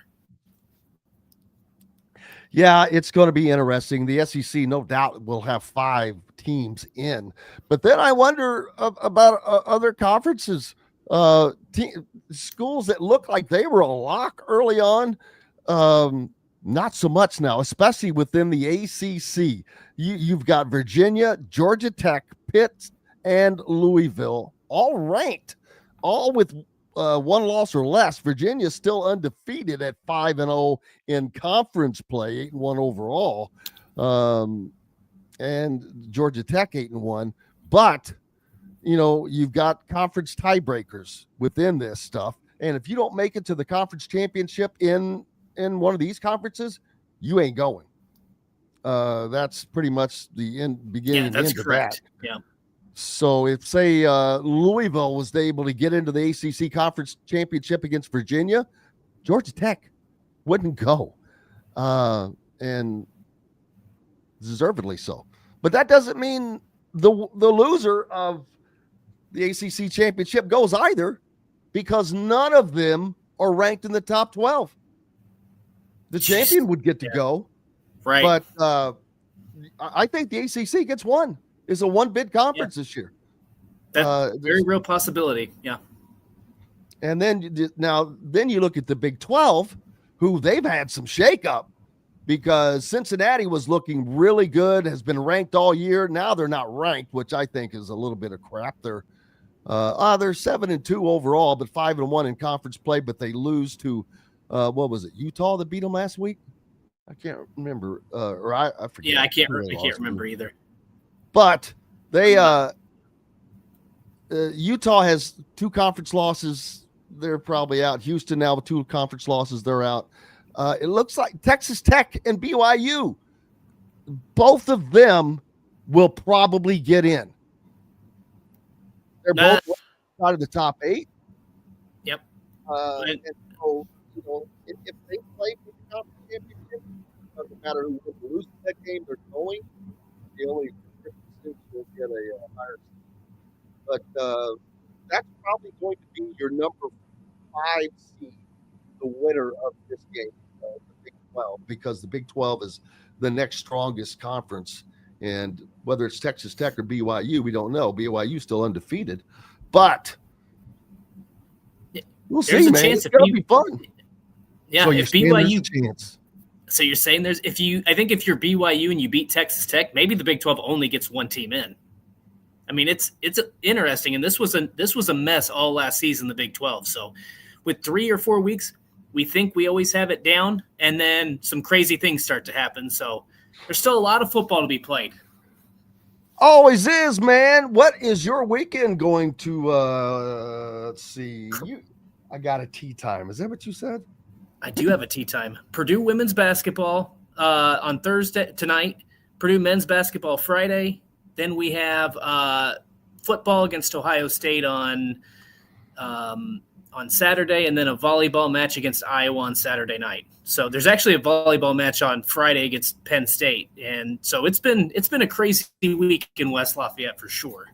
S6: Yeah, it's going to be interesting. The SEC, no doubt, will have 5 teams in. But then I wonder about other conferences, schools that look like they were a lock early on. Not so much now, especially within the ACC. You've got Virginia, Georgia Tech, Pitt, and Louisville, all ranked, all with 1 loss or less. Virginia still undefeated at 5-0 in conference play, 8-1 overall, and Georgia Tech 8-1. But you've got conference tiebreakers within this stuff, and if you don't make it to the conference championship in one of these conferences, you ain't going. That's pretty much the beginning.
S14: Yeah, that's correct.
S6: That.
S14: Yeah.
S6: So if, say, Louisville was able to get into the ACC conference championship against Virginia, Georgia Tech wouldn't go, and deservedly so. But that doesn't mean the loser of the ACC championship goes either, because none of them are ranked in the top 12. The champion would get to go,
S14: right?
S6: But I think the ACC gets 1. It's a 1-bid conference this year.
S14: That's a very real possibility. Yeah.
S6: And then you look at the Big 12, who they've had some shakeup, because Cincinnati was looking really good, has been ranked all year. Now they're not ranked, which I think is a little bit of crap. They're 7-2 overall, but 5-1 in conference play. But they lose to what was it, Utah that beat them last week? I can't remember. I forget.
S14: Yeah, I can't remember either.
S6: But they Utah has 2 conference losses. They're probably out. Houston now with 2 conference losses. They're out. It looks like Texas Tech and BYU, both of them will probably get in. They're both out of the top 8.
S14: Yep.
S6: And so, if they play for the conference championship, it doesn't matter who loses that game, they're going. The only will get a higher seed. But that's probably going to be your number 5 seed, the winner of this game, the Big 12, because the Big 12 is the next strongest conference. And whether it's Texas Tech or BYU, we don't know. BYU still undefeated. But we'll see, man. It's going to be fun.
S14: Yeah,
S6: so
S14: if BYU
S6: chance.
S14: So you're saying I think if you're BYU and you beat Texas Tech, maybe the Big 12 only gets 1 team in. I mean, it's interesting, and this was a mess all last season, the Big 12. So with 3 or 4 weeks, we think we always have it down, and then some crazy things start to happen. So there's still a lot of football to be played.
S6: Always is, man. What is your weekend going to? Let's see. I got a tea time. Is that what you said?
S14: I do have a tea time. Purdue women's basketball on Thursday tonight. Purdue men's basketball Friday. Then we have football against Ohio State on Saturday, and then a volleyball match against Iowa on Saturday night. So there's actually a volleyball match on Friday against Penn State, and so it's been a crazy week in West Lafayette for sure.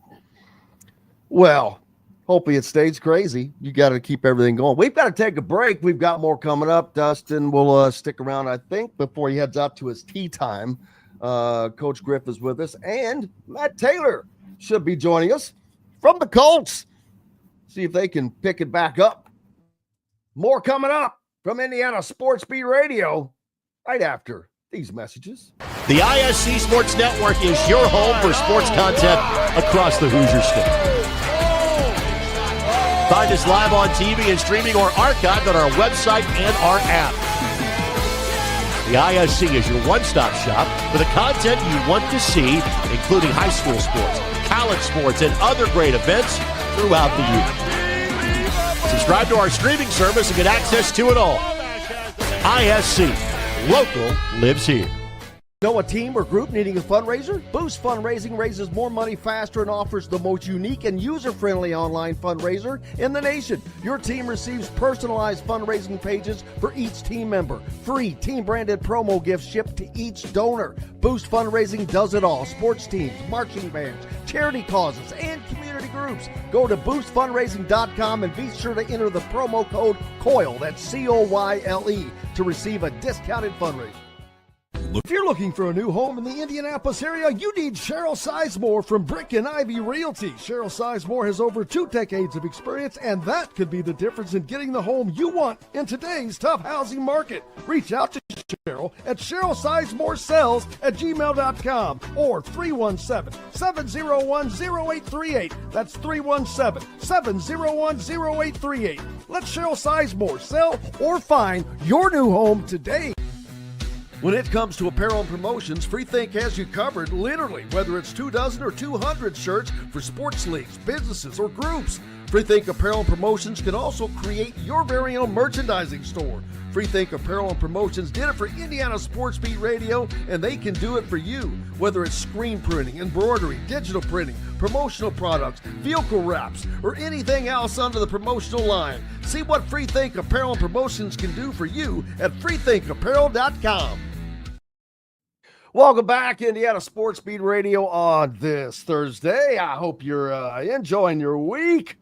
S6: Well, hopefully it stays crazy. You got to keep everything going. We've got to take a break. We've got more coming up. Dustin will stick around, I think, before he heads out to his tea time. Coach Griffith is with us, and Matt Taylor should be joining us from the Colts. See if they can pick it back up. More coming up from Indiana Sports Beat Radio right after these messages.
S15: The ISC Sports Network is your home for sports content across the Hoosier State. Find us live on TV and streaming or archived on our website and our app. The ISC is your one-stop shop for the content you want to see, including high school sports, college sports, and other great events throughout the year. Subscribe to our streaming service and get access to it all. ISC. Local lives here.
S6: Know a team or group needing a fundraiser? Boost Fundraising raises more money faster and offers the most unique and user-friendly online fundraiser in the nation. Your team receives personalized fundraising pages for each team member. Free team-branded promo gifts shipped to each donor. Boost Fundraising does it all. Sports teams, marching bands, charity causes, and community groups. Go to boostfundraising.com and be sure to enter the promo code COYLE, that's C-O-Y-L-E, to receive a discounted fundraiser. If you're looking for a new home in the Indianapolis area, you need Cheryl Sizemore from Brick and Ivy Realty. Cheryl Sizemore has over 2 decades of experience, and that could be the difference in getting the home you want in today's tough housing market. Reach out to Cheryl at CherylSizemore@gmail.com or 317-701-0838. That's 317-701-0838. Let Cheryl Sizemore sell or find your new home today. When it comes to apparel and promotions, Freethink has you covered, literally, whether it's 24 or 200 shirts for sports leagues, businesses, or groups. Freethink Apparel and Promotions can also create your very own merchandising store. Freethink Apparel and Promotions did it for Indiana Sports Beat Radio, and they can do it for you. Whether it's screen printing, embroidery, digital printing, promotional products, vehicle wraps, or anything else under the promotional line. See what Freethink Apparel and Promotions can do for you at freethinkapparel.com. Welcome back, Indiana Sports Beat Radio on this Thursday. I hope you're enjoying your week.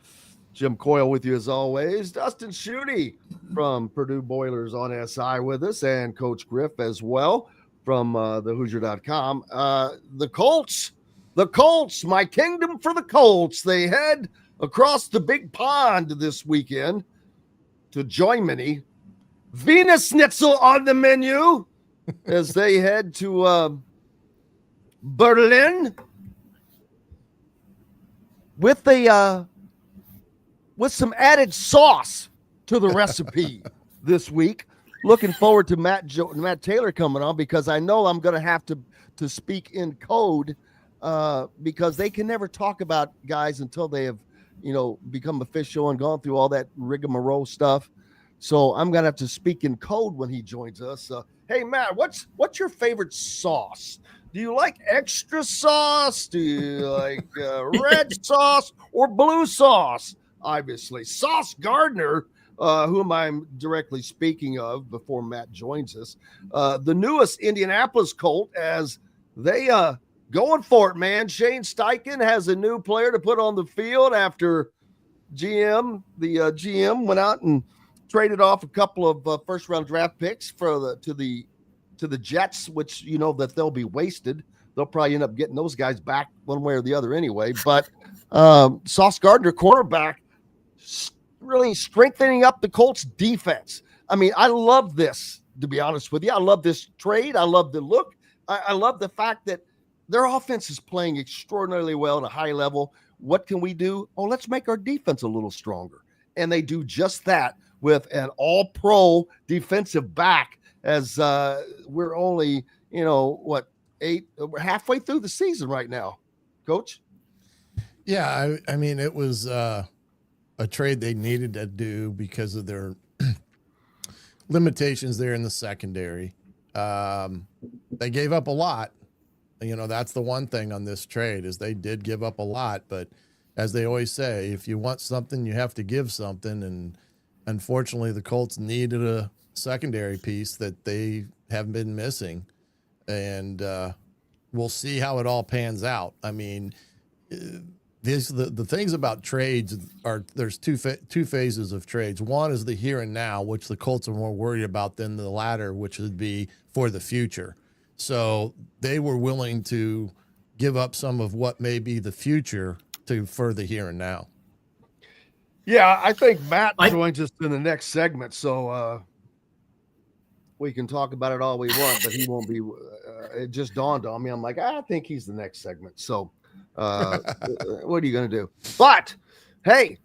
S6: Jim Coyle with you as always. Dustin Schutte from Purdue Boilers on SI with us, and Coach Griff as well from the Hoosier.com. The Colts, my kingdom for the Colts. They head across the big pond this weekend to Germany. Wiener Schnitzel on the menu as they head to Berlin with some added sauce to the recipe this week. Looking forward to Matt Taylor coming on, because I know I'm going to have to speak in code because they can never talk about guys until they have, become official and gone through all that rigmarole stuff. So I'm going to have to speak in code when he joins us. Hey, Matt, what's your favorite sauce? Do you like extra sauce? Do you like red sauce or blue sauce? Obviously, Sauce Gardner, whom I'm directly speaking of before Matt joins us, the newest Indianapolis Colt, as they going for it, man. Shane Steichen has a new player to put on the field after the GM went out and traded off a couple of first-round draft picks to the Jets, which that they'll be wasted. They'll probably end up getting those guys back one way or the other anyway. But Sauce Gardner, quarterback, really strengthening up the Colts defense. I mean, I love this, to be honest with you. I love this trade. I love the look. I love the fact that their offense is playing extraordinarily well at a high level. What can we do? Oh, let's make our defense a little stronger. And they do just that with an all-pro defensive back, as we're only, we're halfway through the season right now, Coach.
S13: Yeah, I mean, it was a trade they needed to do because of their limitations there in the secondary. They gave up a lot. That's the one thing on this trade, is they did give up a lot. But as they always say, if you want something, you have to give something. And unfortunately, the Colts needed a secondary piece that they have been missing. And we'll see how it all pans out. I mean, the things about trades are there's two phases of trades. One is the here and now, which the Colts are more worried about than the latter, which would be for the future. So they were willing to give up some of what may be the future to further here and now.
S6: Yeah, I think Matt joins us in the next segment, so we can talk about it all we want, but he won't be. It just dawned on me. I'm like, I think he's the next segment. So what are you going to do? But, hey,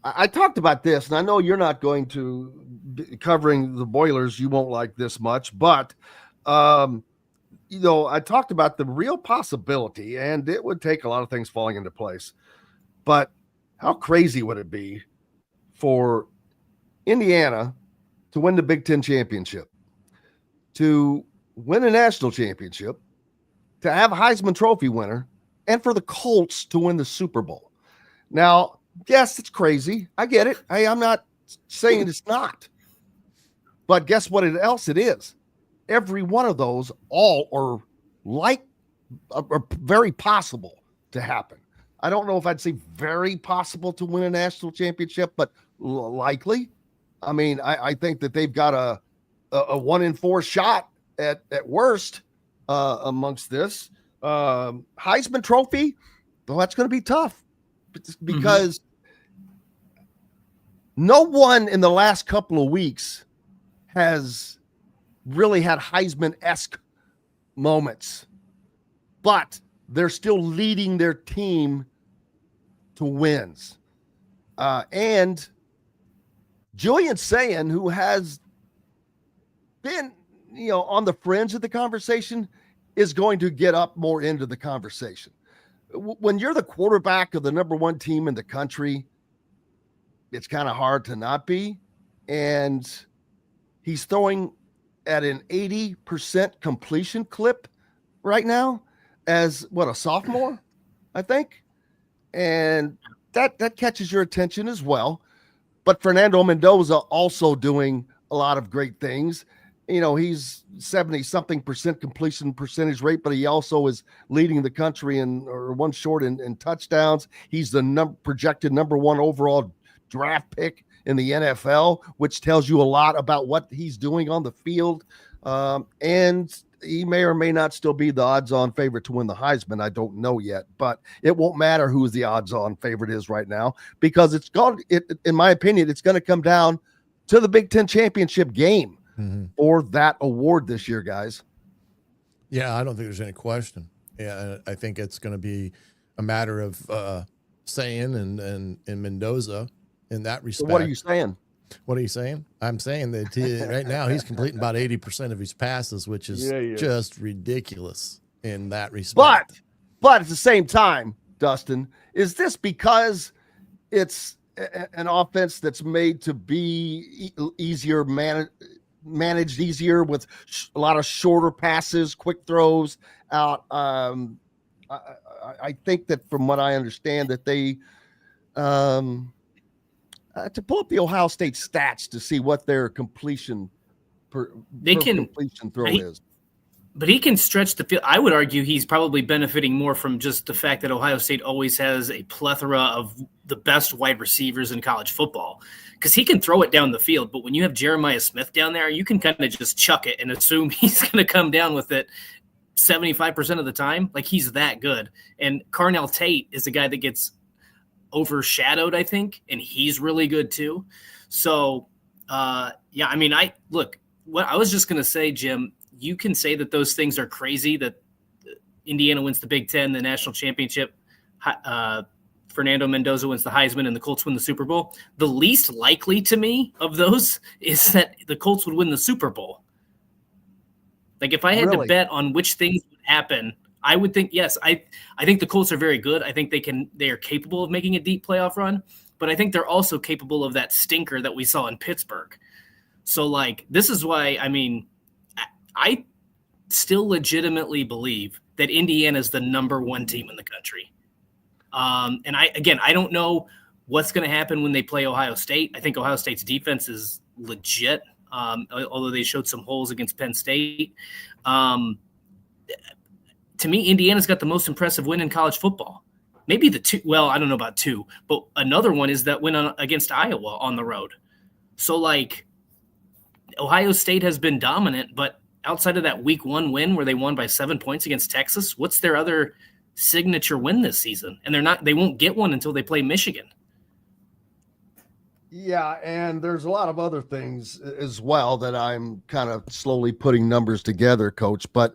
S6: I talked about this, and I know you're not going to be covering the Boilers. You won't like this much, but I talked about the real possibility, and it would take a lot of things falling into place. But how crazy would it be for Indiana to win the Big Ten championship, to win a national championship, to have a Heisman Trophy winner, and for the Colts to win the Super Bowl? Now, yes, it's crazy. I get it. I'm not saying it's not. But guess what else it is? Every one of those all are very possible to happen. I don't know if I'd say very possible to win a national championship, but likely. I mean, I think that they've got a 1 in 4 shot at worst amongst this. Heisman Trophy, well, that's going to be tough because no one in the last couple of weeks has really had Heisman-esque moments, but they're still leading their team to wins. And Julian Sayin, who has been, on the fringe of the conversation, is going to get up more into the conversation. When you're the quarterback of the number 1 team in the country, it's kind of hard to not be. And he's throwing at an 80% completion clip right now as a sophomore, I think. And that catches your attention as well. But Fernando Mendoza also doing a lot of great things. He's 70-something% completion percentage rate, but he also is leading the country or one short in touchdowns. He's the projected number 1 overall draft pick in the NFL, which tells you a lot about what he's doing on the field. And he may or may not still be the odds-on favorite to win the Heisman. I don't know yet, but it won't matter who the odds-on favorite is right now because in my opinion, it's going to come down to the Big Ten championship game for that award this year, guys.
S13: Yeah, I don't think there's any question. Yeah, I think it's going to be a matter of Sayin and Mendoza in that respect.
S6: So what are you saying?
S13: What are you saying? I'm saying that right now he's completing about 80% of his passes, which is just ridiculous in that respect.
S6: But at the same time, Dustin, is this because it's an offense that's made to be easier managed easier with a lot of shorter passes, quick throws out? I think that from what I understand that they to pull up the Ohio State stats to see what their completion completion throw is.
S14: But he can stretch the field. I would argue he's probably benefiting more from just the fact that Ohio State always has a plethora of the best wide receivers in college football, because he can throw it down the field. But when you have Jeremiah Smith down there, you can kind of just chuck it and assume he's going to come down with it 75% of the time. Like, he's that good. And Carnell Tate is the guy that gets overshadowed, I think, and he's really good too. So, yeah, I mean, what I was just going to say, Jim, you can say that those things are crazy, that Indiana wins the Big Ten, the national championship, Fernando Mendoza wins the Heisman, and the Colts win the Super Bowl. The least likely to me of those is that the Colts would win the Super Bowl. Like, if I had to bet on which things would happen, I would think, yes, I think the Colts are very good. I think they are capable of making a deep playoff run, but I think they're also capable of that stinker that we saw in Pittsburgh. So, like, this is why, I mean, I still legitimately believe that Indiana is the number 1 team in the country. And I don't know what's going to happen when they play Ohio State. I think Ohio State's defense is legit, although they showed some holes against Penn State. To me, Indiana's got the most impressive win in college football. Maybe the 2. Well, I don't know about 2, but another one is that win against Iowa on the road. So, like, Ohio State has been dominant, but outside of that week 1 win where they won by 7 points against Texas, what's their other signature win this season? And they won't get one until they play Michigan.
S6: Yeah, and there's a lot of other things as well that I'm kind of slowly putting numbers together, Coach. But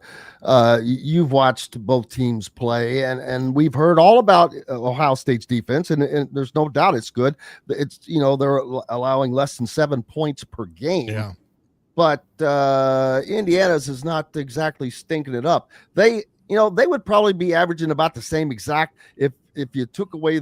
S6: you've watched both teams play, and we've heard all about Ohio State's defense, and there's no doubt it's good. It's they're allowing less than 7 points per game.
S13: Yeah.
S6: But Indiana's is not exactly stinking it up. They would probably be averaging about the same exact if you took away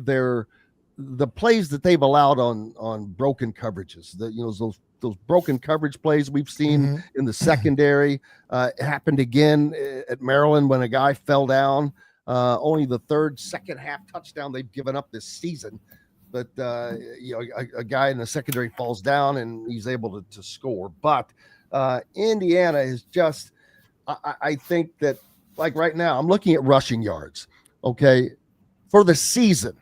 S6: the plays that they've allowed on broken coverages. Those broken coverage plays we've seen in the secondary. It happened again at Maryland when a guy fell down. Only the second half touchdown they've given up this season. But a guy in the secondary falls down and he's able to score. But Indiana is just, I think that, like right now, I'm looking at rushing yards. Okay, for the season,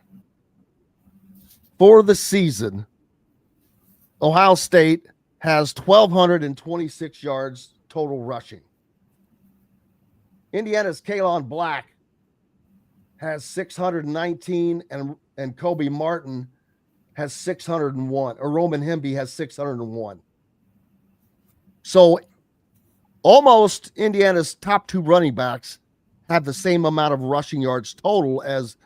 S6: Ohio State has 1,226 yards total rushing. Indiana's Kalon Black has 619, and Kobe Martin has 601, or Roman Hemby has 601. So almost Indiana's top two running backs have the same amount of rushing yards total as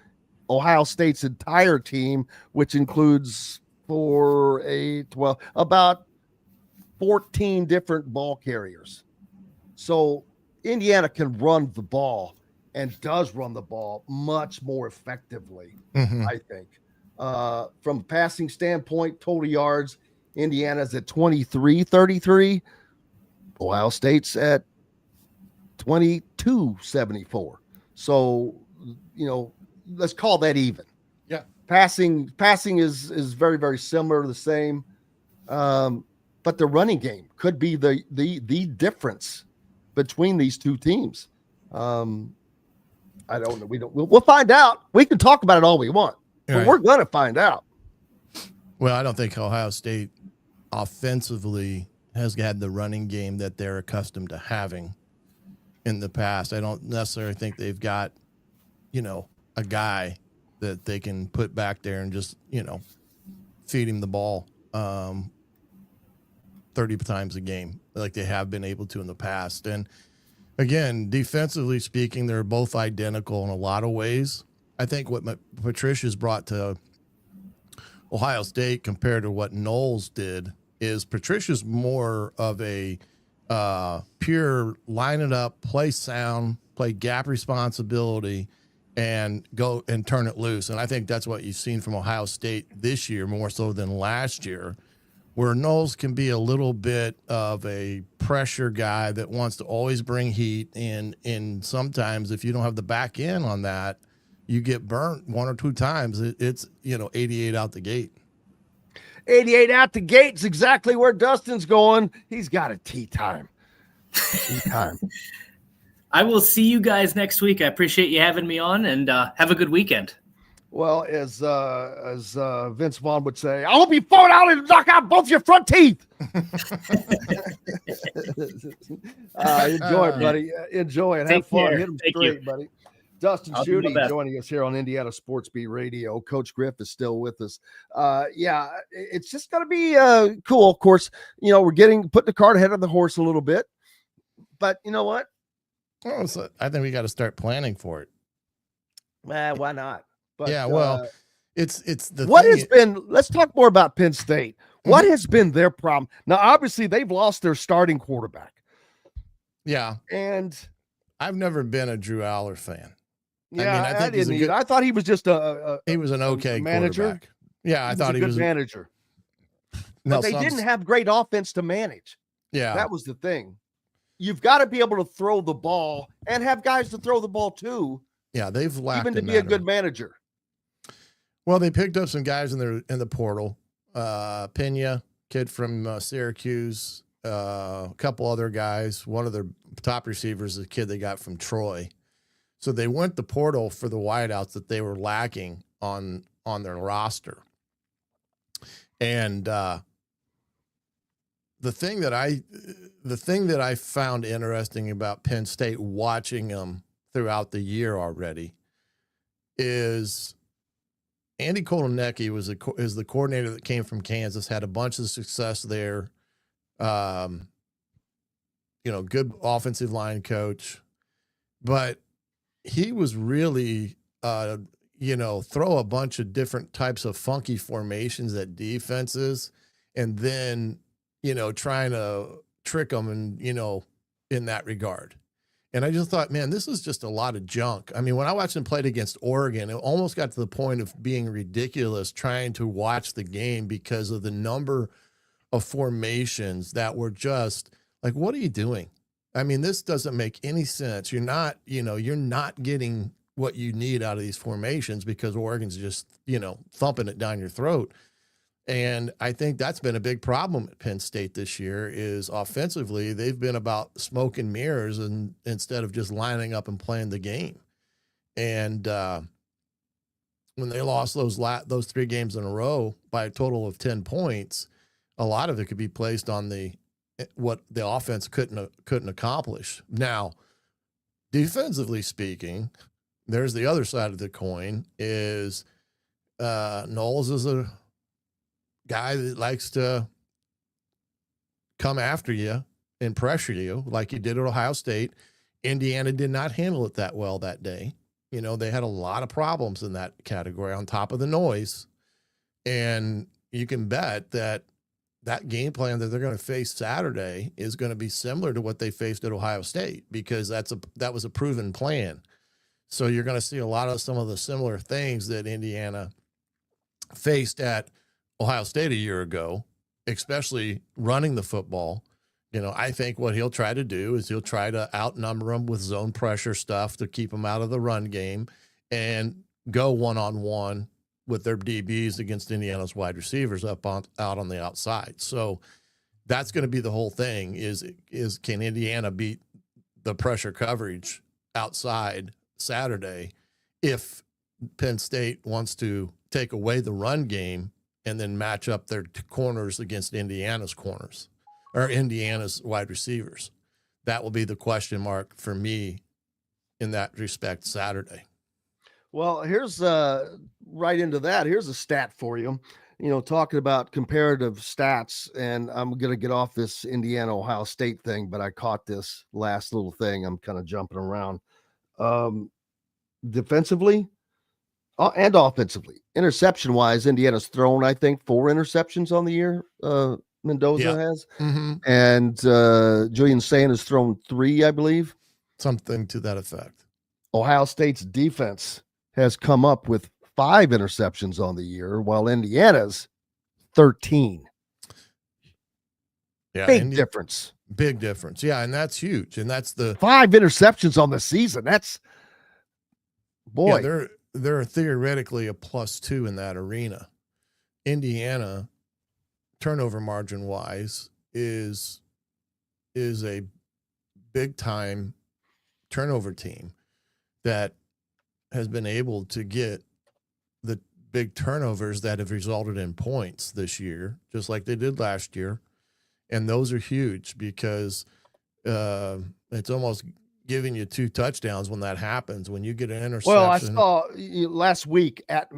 S6: Ohio State's entire team, which includes about 14 different ball carriers. So Indiana can run the ball and does run the ball much more effectively, I think. From a passing standpoint, total yards, Indiana's at 23-33. Ohio State's at 22-74. So, let's call that even.
S13: Yeah.
S6: Passing is very, very similar, the same. But the running game could be the difference between these two teams. I don't know. We'll find out. We can talk about it all we want, but we're going to find out.
S13: Well, I don't think Ohio State offensively has had the running game that they're accustomed to having in the past. I don't necessarily think they've got, a guy that they can put back there and just, feed him the ball 30 times a game like they have been able to in the past. And again, defensively speaking, they're both identical in a lot of ways. I think what Patricia's brought to Ohio State compared to what Knowles did is Patricia's more of a pure line it up, play sound, play gap responsibility, and go and turn it loose. And I think that's what you've seen from Ohio State this year more so than last year, where Knowles can be a little bit of a pressure guy that wants to always bring heat. And sometimes if you don't have the back end on that, you get burnt one or two times. It's 88 out the gate.
S6: 88 out the gate is exactly where Dustin's going. He's got a tea time. Tea time.
S14: I will see you guys next week. I appreciate you having me on, and have a good weekend.
S6: Well, as Vince Vaughn would say, I hope you fall out and knock out both your front teeth. Enjoy it, buddy. Enjoy it. Have fun. Hit them straight, buddy. Dustin Schutte joining us here on Indiana Sports Beat Radio. Coach Griffith is still with us. It's just going to be cool. Of course, we're putting the cart ahead of the horse a little bit. But you know what?
S13: Oh, so I think we got to start planning for it.
S6: Why not? But,
S13: it's the
S6: what has been. Let's talk more about Penn State. What has been their problem? Now, obviously, they've lost their starting quarterback.
S13: Yeah,
S6: and
S13: I've never been a Drew Aller fan.
S6: Yeah, I think didn't either. I thought he was just
S13: he was an okay
S6: manager.
S13: Yeah, I thought he was
S6: a good manager. But they didn't have great offense to manage.
S13: Yeah,
S6: that was the thing. You've got to be able to throw the ball and have guys to throw the ball to.
S13: Yeah, they've lacked
S6: even to be a good manager.
S13: Well, they picked up some guys in the portal. Pena, kid from Syracuse, a couple other guys. One of their top receivers is a kid they got from Troy. So they went the portal for the wideouts that they were lacking on their roster. And the thing that I found interesting about Penn State watching them throughout the year already is Andy Kotelnicki is the coordinator that came from Kansas, had a bunch of success there. Good offensive line coach, but he was really, throw a bunch of different types of funky formations at defenses and then, trying to trick them and, in that regard. And I just thought, man, this is just a lot of junk. I mean, when I watched him play against Oregon, it almost got to the point of being ridiculous trying to watch the game because of the number of formations that were just like, what are you doing? I mean, this doesn't make any sense. You're not getting what you need out of these formations because Oregon's just, thumping it down your throat. And I think that's been a big problem at Penn State this year is offensively, they've been about smoke and mirrors and instead of just lining up and playing the game. And when they lost those 3 games in a row by a total of 10 points, a lot of it could be placed on what the offense couldn't accomplish. Now, defensively speaking, there's the other side of the coin is Knowles is a guy that likes to come after you and pressure you like he did at Ohio State. Indiana did not handle it that well that day. They had a lot of problems in that category on top of the noise. And you can bet that game plan that they're going to face Saturday is going to be similar to what they faced at Ohio State because that was a proven plan. So you're going to see a lot of some of the similar things that Indiana faced at Ohio State a year ago, especially running the football. I think what he'll try to do is he'll try to outnumber them with zone pressure stuff to keep them out of the run game and go one-on-one with their DBs against Indiana's wide receivers out on the outside. So that's going to be the whole thing is can Indiana beat the pressure coverage outside Saturday if Penn State wants to take away the run game and then match up their corners against Indiana's corners or Indiana's wide receivers. That will be the question mark for me in that respect Saturday.
S6: Well, here's right into that. Here's a stat for you. Talking about comparative stats, and I'm going to get off this Indiana-Ohio State thing, but I caught this last little thing. I'm kind of jumping around. Defensively and offensively, interception-wise, Indiana's thrown, I think, 4 interceptions on the year. Mendoza has.
S13: Mm-hmm.
S6: And Julian Sand has thrown 3, I believe.
S13: Something to that effect.
S6: Ohio State's defense has come up with 5 interceptions on the year, while Indiana's 13.
S13: Yeah,
S6: big difference.
S13: Big difference. Yeah, and that's huge. And that's the
S6: 5 interceptions on the season. That's boy.
S13: Yeah, they're theoretically a +2 in that arena. Indiana, turnover margin wise, is a big time turnover team that has been able to get the big turnovers that have resulted in points this year, just like they did last year. And those are huge because it's almost giving you 2 touchdowns when that happens, when you get an interception.
S6: Well, I saw last week at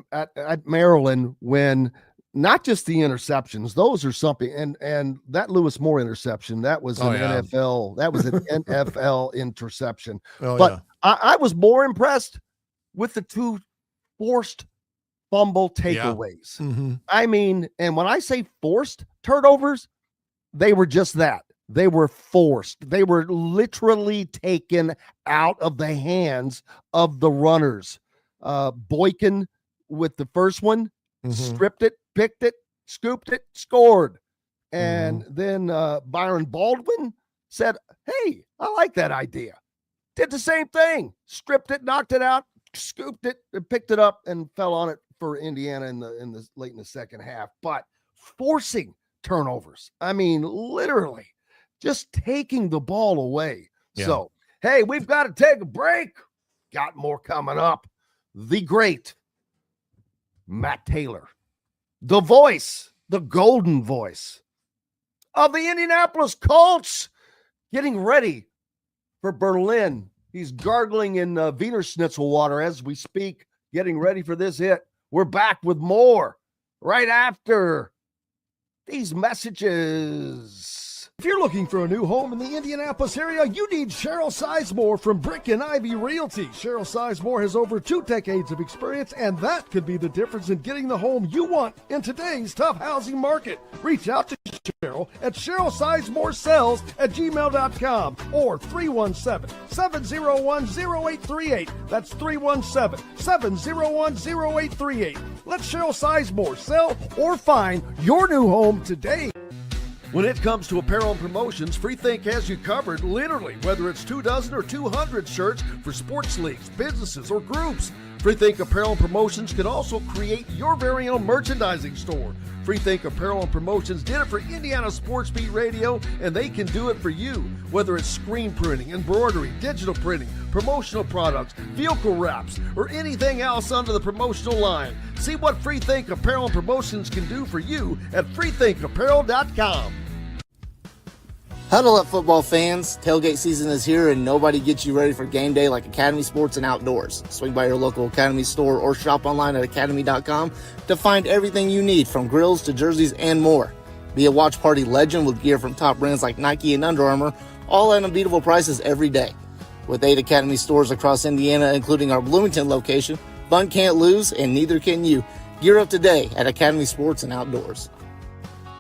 S6: Maryland when not just the interceptions, those are something. And that Lewis Moore interception, that was NFL. That was an NFL interception. But I was more impressed with the 2 forced fumble takeaways.
S13: Yeah. Mm-hmm.
S6: I mean, and when I say forced turnovers, they were just that. They were forced. They were literally taken out of the hands of the runners. Boykin with the first one, stripped it, picked it, scooped it, scored. And then Byron Baldwin said, hey, I like that idea. Did the same thing. Stripped it, knocked it out, scooped it, picked it up, and fell on it for Indiana in the late in the second half. But forcing turnovers. I mean, literally just taking the ball away.
S13: Yeah.
S6: So, hey, we've got to take a break. Got more coming up. The great Matt Taylor, the voice, the golden voice of the Indianapolis Colts, getting ready for Berlin. He's gargling in Wiener Schnitzel water as we speak, getting ready for this hit We're back with more right after these messages. If you're looking for a new home in the Indianapolis area, you need Cheryl Sizemore from Brick and Ivy Realty. Cheryl Sizemore has over 2 decades of experience, and that could be the difference in getting the home you want in today's tough housing market. Reach out to Cheryl at CherylSizemore@gmail.com or 317-701-0838. That's 317-701-0838. Let Cheryl Sizemore sell or find your new home today. When it comes to apparel and promotions, Freethink has you covered, literally, whether it's 24 or 200 shirts for sports leagues, businesses, or groups. Freethink Apparel and Promotions can also create your very own merchandising store. Freethink Apparel and Promotions did it for Indiana Sports Beat Radio, and they can do it for you. Whether it's screen printing, embroidery, digital printing, promotional products, vehicle wraps, or anything else under the promotional line. See what Freethink Apparel and Promotions can do for you at freethinkapparel.com.
S11: Huddle up, football fans. Tailgate season is here, and nobody gets you ready for game day like Academy Sports and Outdoors. Swing by your local Academy store or shop online at academy.com to find everything you need, from grills to jerseys and more. Be a watch party legend with gear from top brands like Nike and Under Armour, all at unbeatable prices every day. With 8 Academy stores across Indiana, including our Bloomington location, fun can't lose, and neither can you. Gear up today at Academy Sports and Outdoors.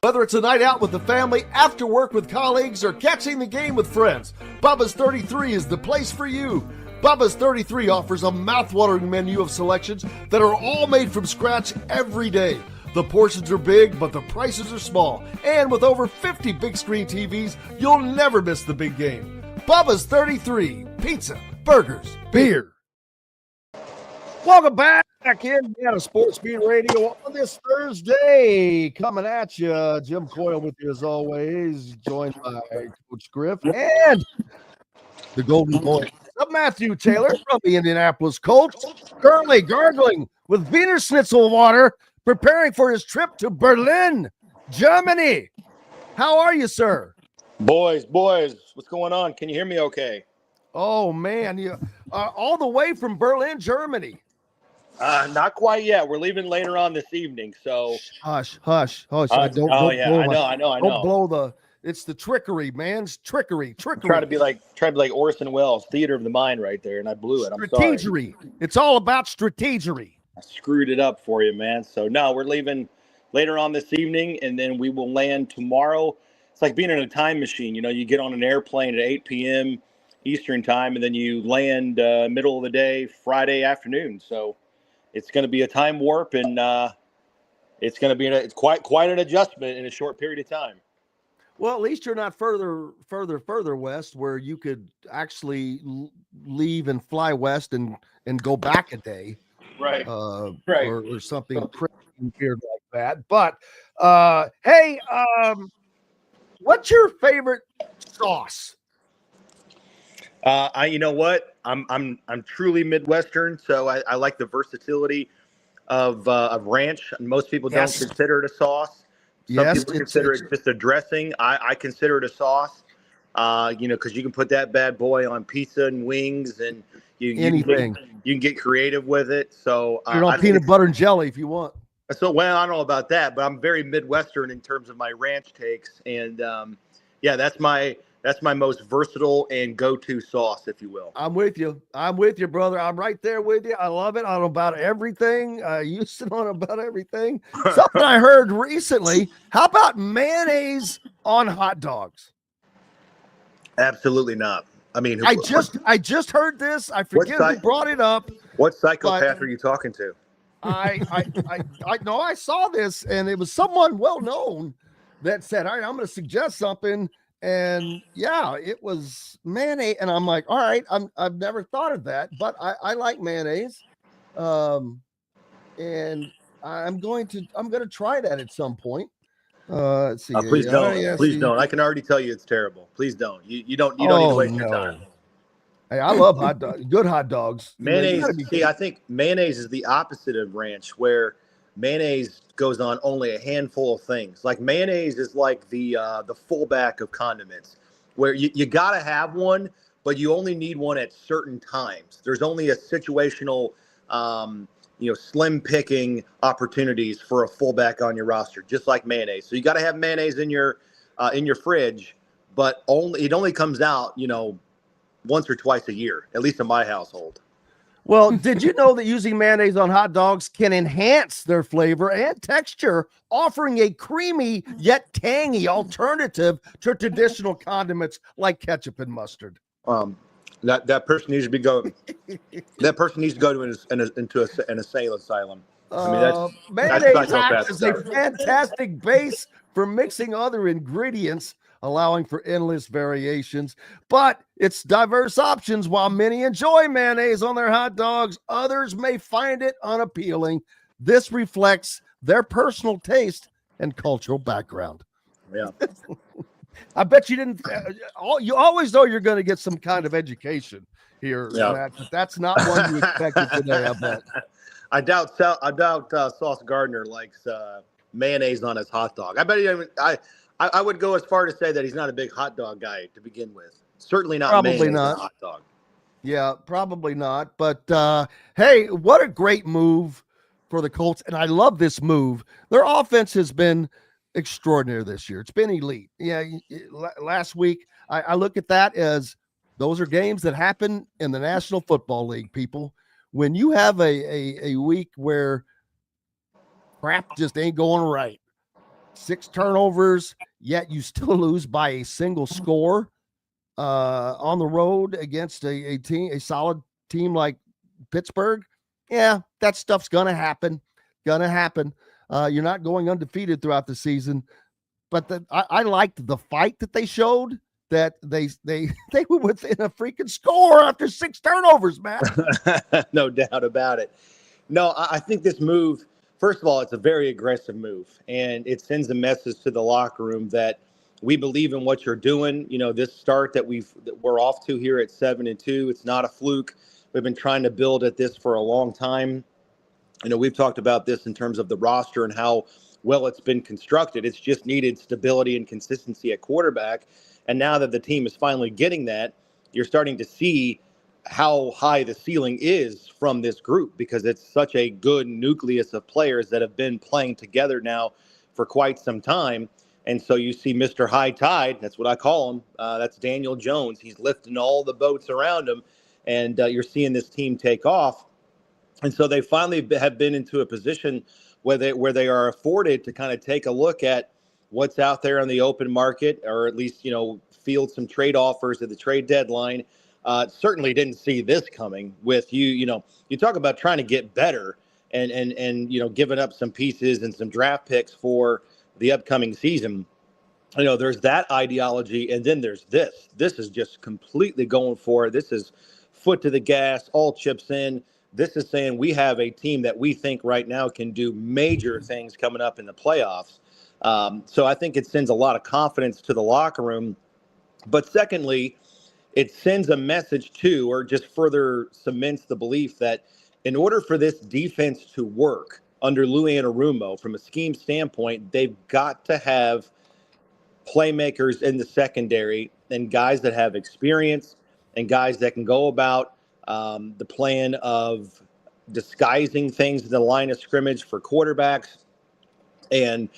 S6: Whether it's a night out with the family, after work with colleagues, or catching the game with friends, Bubba's 33 is the place for you. Bubba's 33 offers a mouthwatering menu of selections that are all made from scratch every day. The portions are big, but the prices are small. And with over 50 big screen TVs, you'll never miss the big game. Bubba's 33, pizza, burgers, beer. Welcome back Indiana Sports Beat Radio on this Thursday. Coming at you, Jim Coyle with you as always, joined by Coach Griffith and the Golden Boy of Matthew Taylor from the Indianapolis Colts, currently gargling with Wiener Schnitzel water, preparing for his trip to Berlin, Germany. How are you, sir?
S16: Boys, what's going on? Can you hear me okay?
S6: Oh, man, you all the way from Berlin, Germany.
S16: Not quite yet. We're leaving later on this evening, so
S6: hush.
S16: I know.
S6: Blow the. It's the trickery, man. It's trickery.
S16: Try to be like Orson Welles, theater of the mind, right there, and I blew it. I'm sorry.
S6: Strategery. It's all about strategery.
S16: I screwed it up for you, man. So no, we're leaving later on this evening, and then we will land tomorrow. It's like being in a time machine. You know, you get on an airplane at 8 p.m. Eastern time, and then you land middle of the day, Friday afternoon. So it's going to be a time warp, and it's going to be it's quite an adjustment in a short period of time.
S6: Well, at least you're not further west, where you could actually leave and fly west and go back a day,
S16: right?
S6: Or something crazy weird like that. But hey, what's your favorite sauce?
S16: You know what? I'm truly Midwestern, so I like the versatility of ranch. Most people don't consider it a sauce. Some people consider it just a dressing. I consider it a sauce. You know, because you can put that bad boy on pizza and wings, and you can get creative with it. So
S6: you're on peanut butter and jelly if you want.
S16: So well, I don't know about that, but I'm very Midwestern in terms of my ranch takes, and yeah, that's my most versatile and go-to sauce, if you will.
S6: I'm with you, brother. I'm right there with you. I love it on about everything. I used it on about everything. Something I heard recently. How about mayonnaise on hot dogs?
S16: Absolutely not. I mean,
S6: I just heard this. I forget who brought it up.
S16: What psychopath are you talking to?
S6: I know I saw this, and it was someone well known that said, "All right, I'm going to suggest something." And yeah, it was mayonnaise, and I'm like, all right, I've never thought of that, but I like mayonnaise, and I'm going to try that at some point. Let's see.
S16: Please don't. Please don't. I can already tell you it's terrible. Please don't. You don't need to waste your time.
S6: Hey, I love hot dogs. Good hot dogs.
S16: Mayonnaise. I think mayonnaise is the opposite of ranch, where mayonnaise goes on only a handful of things. Like mayonnaise is like the fullback of condiments, where you got to have one, but you only need one at certain times. There's only a situational slim picking opportunities for a fullback on your roster, just like mayonnaise. So you got to have mayonnaise in your fridge, but it only comes out, once or twice a year, at least in my household.
S6: Well, did you know that using mayonnaise on hot dogs can enhance their flavor and texture, offering a creamy yet tangy alternative to traditional condiments like ketchup and mustard?
S16: That person needs to be going. That person needs to go to into an asylum. I mean, that's
S6: mayonnaise
S16: psychopath
S6: acts as a
S16: stuff.
S6: fantastic base for mixing other ingredients, allowing for endless variations. But its diverse options, while many enjoy mayonnaise on their hot dogs, others may find it unappealing. This reflects their personal taste and cultural background.
S16: Yeah.
S6: I bet you didn't. You always know you're going to get some kind of education here,
S16: Yeah.
S6: Matt, but that's not one you expected today, I bet.
S16: I doubt Sauce Gardner likes mayonnaise on his hot dog. I bet I would go as far to say that he's not a big hot dog guy to begin with. Certainly not
S6: Probably
S16: mayonnaise
S6: not.
S16: on a hot dog.
S6: Yeah, probably not. But hey, what a great move for the Colts. And I love this move. Their offense has been extraordinary this year. It's been elite. Yeah, last week, I look at that as those are games that happen in the National Football League, people. When you have a week where crap just ain't going right, 6 turnovers, yet you still lose by a single score on the road against a solid team like Pittsburgh. Yeah, that stuff's gonna happen. You're not going undefeated throughout the season, but I liked the fight that they showed. That they were within a freaking score after 6 turnovers, Matt.
S16: No doubt about it. No, I think this move, first of all, it's a very aggressive move, and it sends a message to the locker room that we believe in what you're doing. This start that we're off to here at 7-2, it's not a fluke. We've been trying to build at this for a long time. We've talked about this in terms of the roster and how well it's been constructed. It's just needed stability and consistency at quarterback. And now that the team is finally getting that, you're starting to see how high the ceiling is from this group, because it's such a good nucleus of players that have been playing together now for quite some time. And so you see Mr. High Tide, that's what I call him. That's Daniel Jones. He's lifting all the boats around him, and you're seeing this team take off. And so they finally have been into a position where they are afforded to kind of take a look at what's out there on the open market, or at least, field some trade offers at the trade deadline. Certainly didn't see this coming with you talk about trying to get better and giving up some pieces and some draft picks for the upcoming season. There's that ideology. And then there's this is just completely going for it. This is foot to the gas, all chips in. This is saying we have a team that we think right now can do major things coming up in the playoffs. So I think it sends a lot of confidence to the locker room. But secondly, it sends a message to, or just further cements the belief that in order for this defense to work under Lou Anarumo, from a scheme standpoint, they've got to have playmakers in the secondary and guys that have experience and guys that can go about the plan of disguising things in the line of scrimmage for quarterbacks, and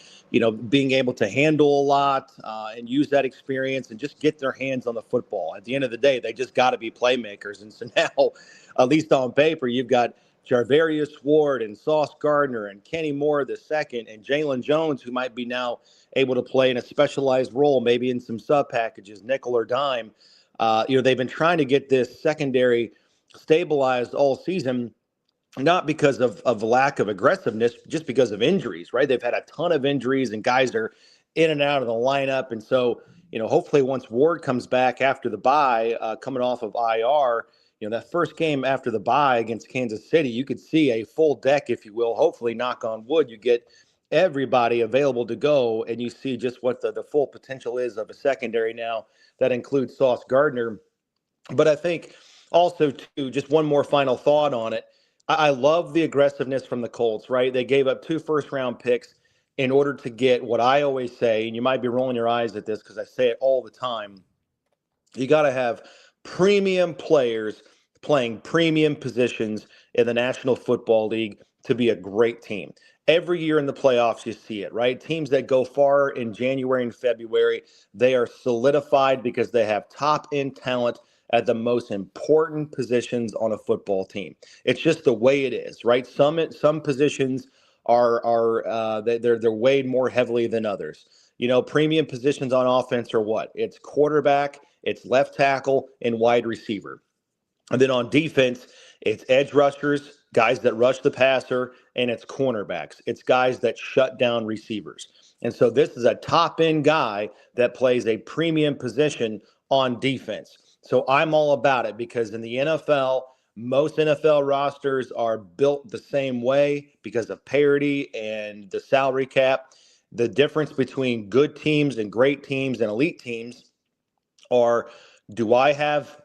S16: being able to handle a lot and use that experience and just get their hands on the football. At the end of the day, they just got to be playmakers. And so now, at least on paper, you've got Jarvarius Ward and Sauce Gardner and Kenny Moore II and Jalen Jones, who might be now able to play in a specialized role, maybe in some sub packages, nickel or dime. They've been trying to get this secondary stabilized all season, not because of lack of aggressiveness, just because of injuries, right? They've had a ton of injuries and guys are in and out of the lineup. And so, hopefully once Ward comes back after the bye, coming off of IR, that first game after the bye against Kansas City, you could see a full deck, if you will. Hopefully, knock on wood, you get everybody available to go, and you see just what the full potential is of a secondary now that includes Sauce Gardner. But I think also, too, just one more final thought on it. I love the aggressiveness from the Colts, right? They gave up 2 first-round picks in order to get what I always say, and you might be rolling your eyes at this because I say it all the time. You got to have premium players playing premium positions in the National Football League. to be a great team. Every year in the playoffs, you see it, right? Teams that go far in January and February, they are solidified because they have top-end talent at the most important positions on a football team. It's just the way it is, right? Some positions they're weighed more heavily than others. Premium positions on offense are what? It's quarterback, it's left tackle, and wide receiver. And then on defense, it's edge rushers, guys that rush the passer, and it's cornerbacks. It's guys that shut down receivers. And so this is a top-end guy that plays a premium position on defense. So I'm all about it because in the NFL, most NFL rosters are built the same way because of parity and the salary cap. The difference between good teams and great teams and elite teams are, do I have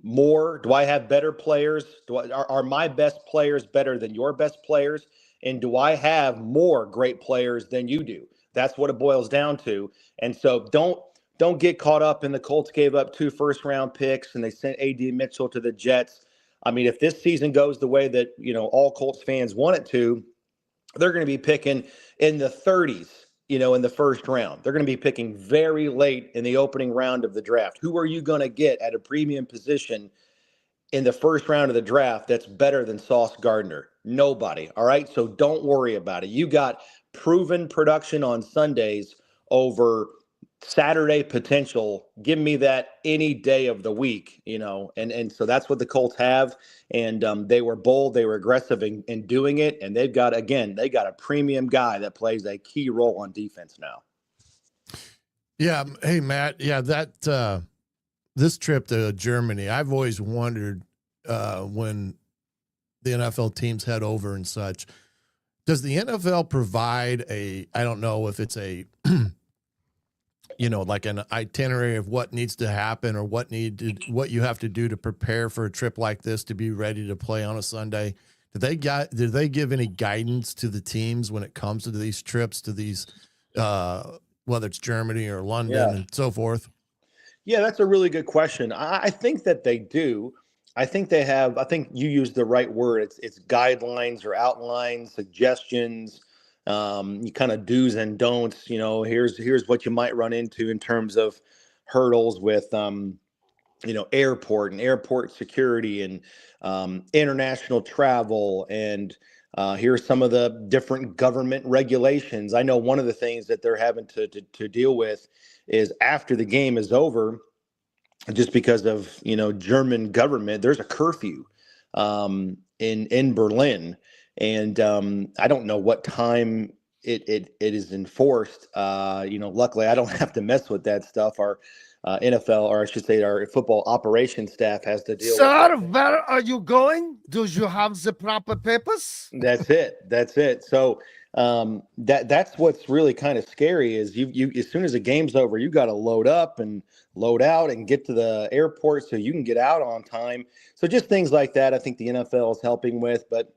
S16: more? Do I have better players? Are my best players better than your best players? And do I have more great players than you do? That's what it boils down to. And so don't get caught up in the Colts gave up 2 first-round picks and they sent A.D. Mitchell to the Jets. I mean, if this season goes the way that, all Colts fans want it to, they're going to be picking in the 30s, in the first round. They're going to be picking very late in the opening round of the draft. Who are you going to get at a premium position in the first round of the draft that's better than Sauce Gardner? Nobody. All right. So don't worry about it. You got proven production on Sundays over Saturday potential. Give me that any day of the week, and so that's what the Colts have. And they were bold, they were aggressive in doing it. And they got a premium guy that plays a key role on defense now.
S13: Yeah. Hey, Matt. Yeah. That, this trip to Germany, I've always wondered when the NFL teams head over and such, does the NFL provide I don't know if it's a, like an itinerary of what needs to happen or what you have to do to prepare for a trip like this to be ready to play on a Sunday? Did they give any guidance to the teams when it comes to these trips to these, whether it's Germany or London and so forth?
S16: Yeah, that's a really good question. I think that they do. I think they have. I think you used the right word. It's guidelines or outlines, suggestions. You kind of do's and don'ts. Here's what you might run into in terms of hurdles with airport and airport security and international travel, and here's some of the different government regulations. I know one of the things that they're having to deal with is after the game is over, just because of German government, there's a curfew in Berlin. And I don't know what time it is enforced. Luckily I don't have to mess with that stuff. Our NFL, or I should say our football operations staff has to deal with.
S6: Sir, where are you going? Do you have the proper papers?
S16: That's it. So that's what's really kind of scary is you as soon as the game's over, you got to load up and load out and get to the airport so you can get out on time. So just things like that, I think the NFL is helping with, but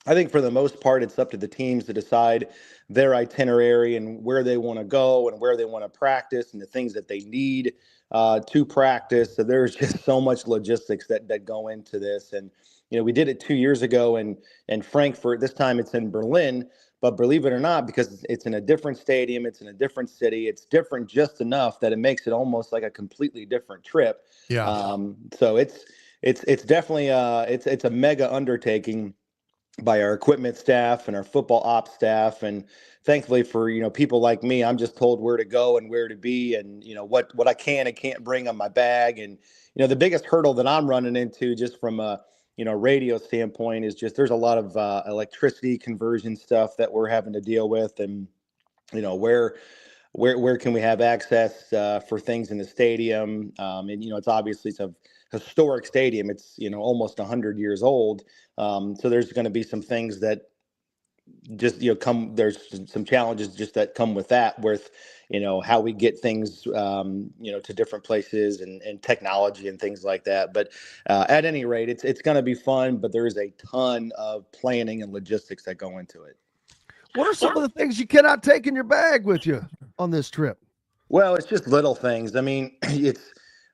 S16: I think for the most part, it's up to the teams to decide their itinerary and where they want to go and where they want to practice and the things that they need to practice. So there's just so much logistics that go into this. And, we did it 2 years ago in Frankfurt. This time it's in Berlin. But believe it or not, because it's in a different stadium, it's in a different city, it's different just enough that it makes it almost like a completely different trip.
S13: Yeah.
S16: So it's definitely it's a mega undertaking by our equipment staff and our football ops staff. And thankfully for, people like me, I'm just told where to go and where to be and, what I can and can't bring on my bag. And, the biggest hurdle that I'm running into just from a, radio standpoint is just, there's a lot of electricity conversion stuff that we're having to deal with. And, where can we have access for things in the stadium? And, it's a historic stadium. It's, almost 100 years old. So there's going to be some things that just, there's some challenges just that come with that, with, how we get things, to different places and technology and things like that. But at any rate, it's going to be fun, but there is a ton of planning and logistics that go into it.
S6: What are some of the things you cannot take in your bag with you on this trip?
S16: Well, it's just little things. I mean,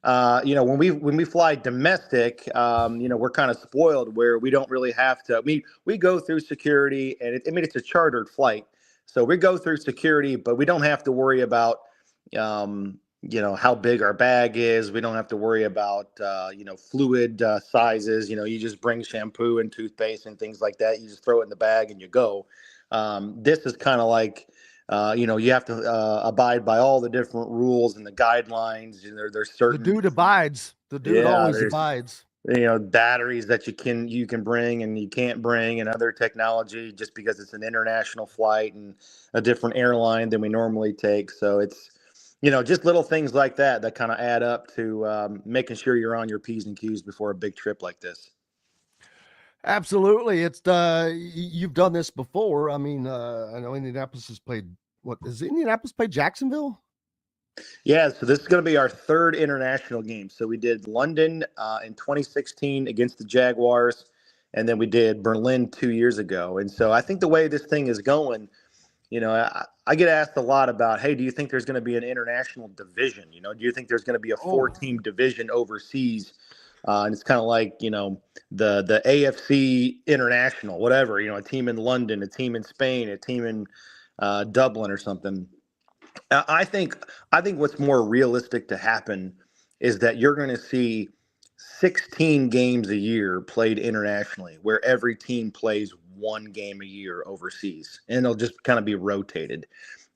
S16: when we fly domestic, we're kind of spoiled where we don't really have to. We go through security, and it's a chartered flight, so we go through security, but we don't have to worry about, how big our bag is. We don't have to worry about, fluid sizes. You just bring shampoo and toothpaste and things like that. You just throw it in the bag and you go. This is kind of like, you have to abide by all the different rules and the guidelines. There's certain
S6: The dude abides. The dude always abides.
S16: Batteries that you can bring and you can't bring, and other technology, just because it's an international flight and a different airline than we normally take. So it's, just little things like that kind of add up to making sure you're on your P's and Q's before a big trip like this.
S6: Absolutely. It's you've done this before. I mean, I know Indianapolis has played. What has Indianapolis played? Jacksonville?
S16: Yeah, so this is going to be our third international game. So we did London in 2016 against the Jaguars, and then we did Berlin 2 years ago. And so I think the way this thing is going, I get asked a lot about, hey, do you think there's going to be an international division? Do you think there's going to be a 4-team division overseas? And it's kind of like, the AFC International, whatever, a team in London, a team in Spain, a team in Dublin or something. I think what's more realistic to happen is that you're going to see 16 games a year played internationally, where every team plays one game a year overseas, and it'll just kind of be rotated.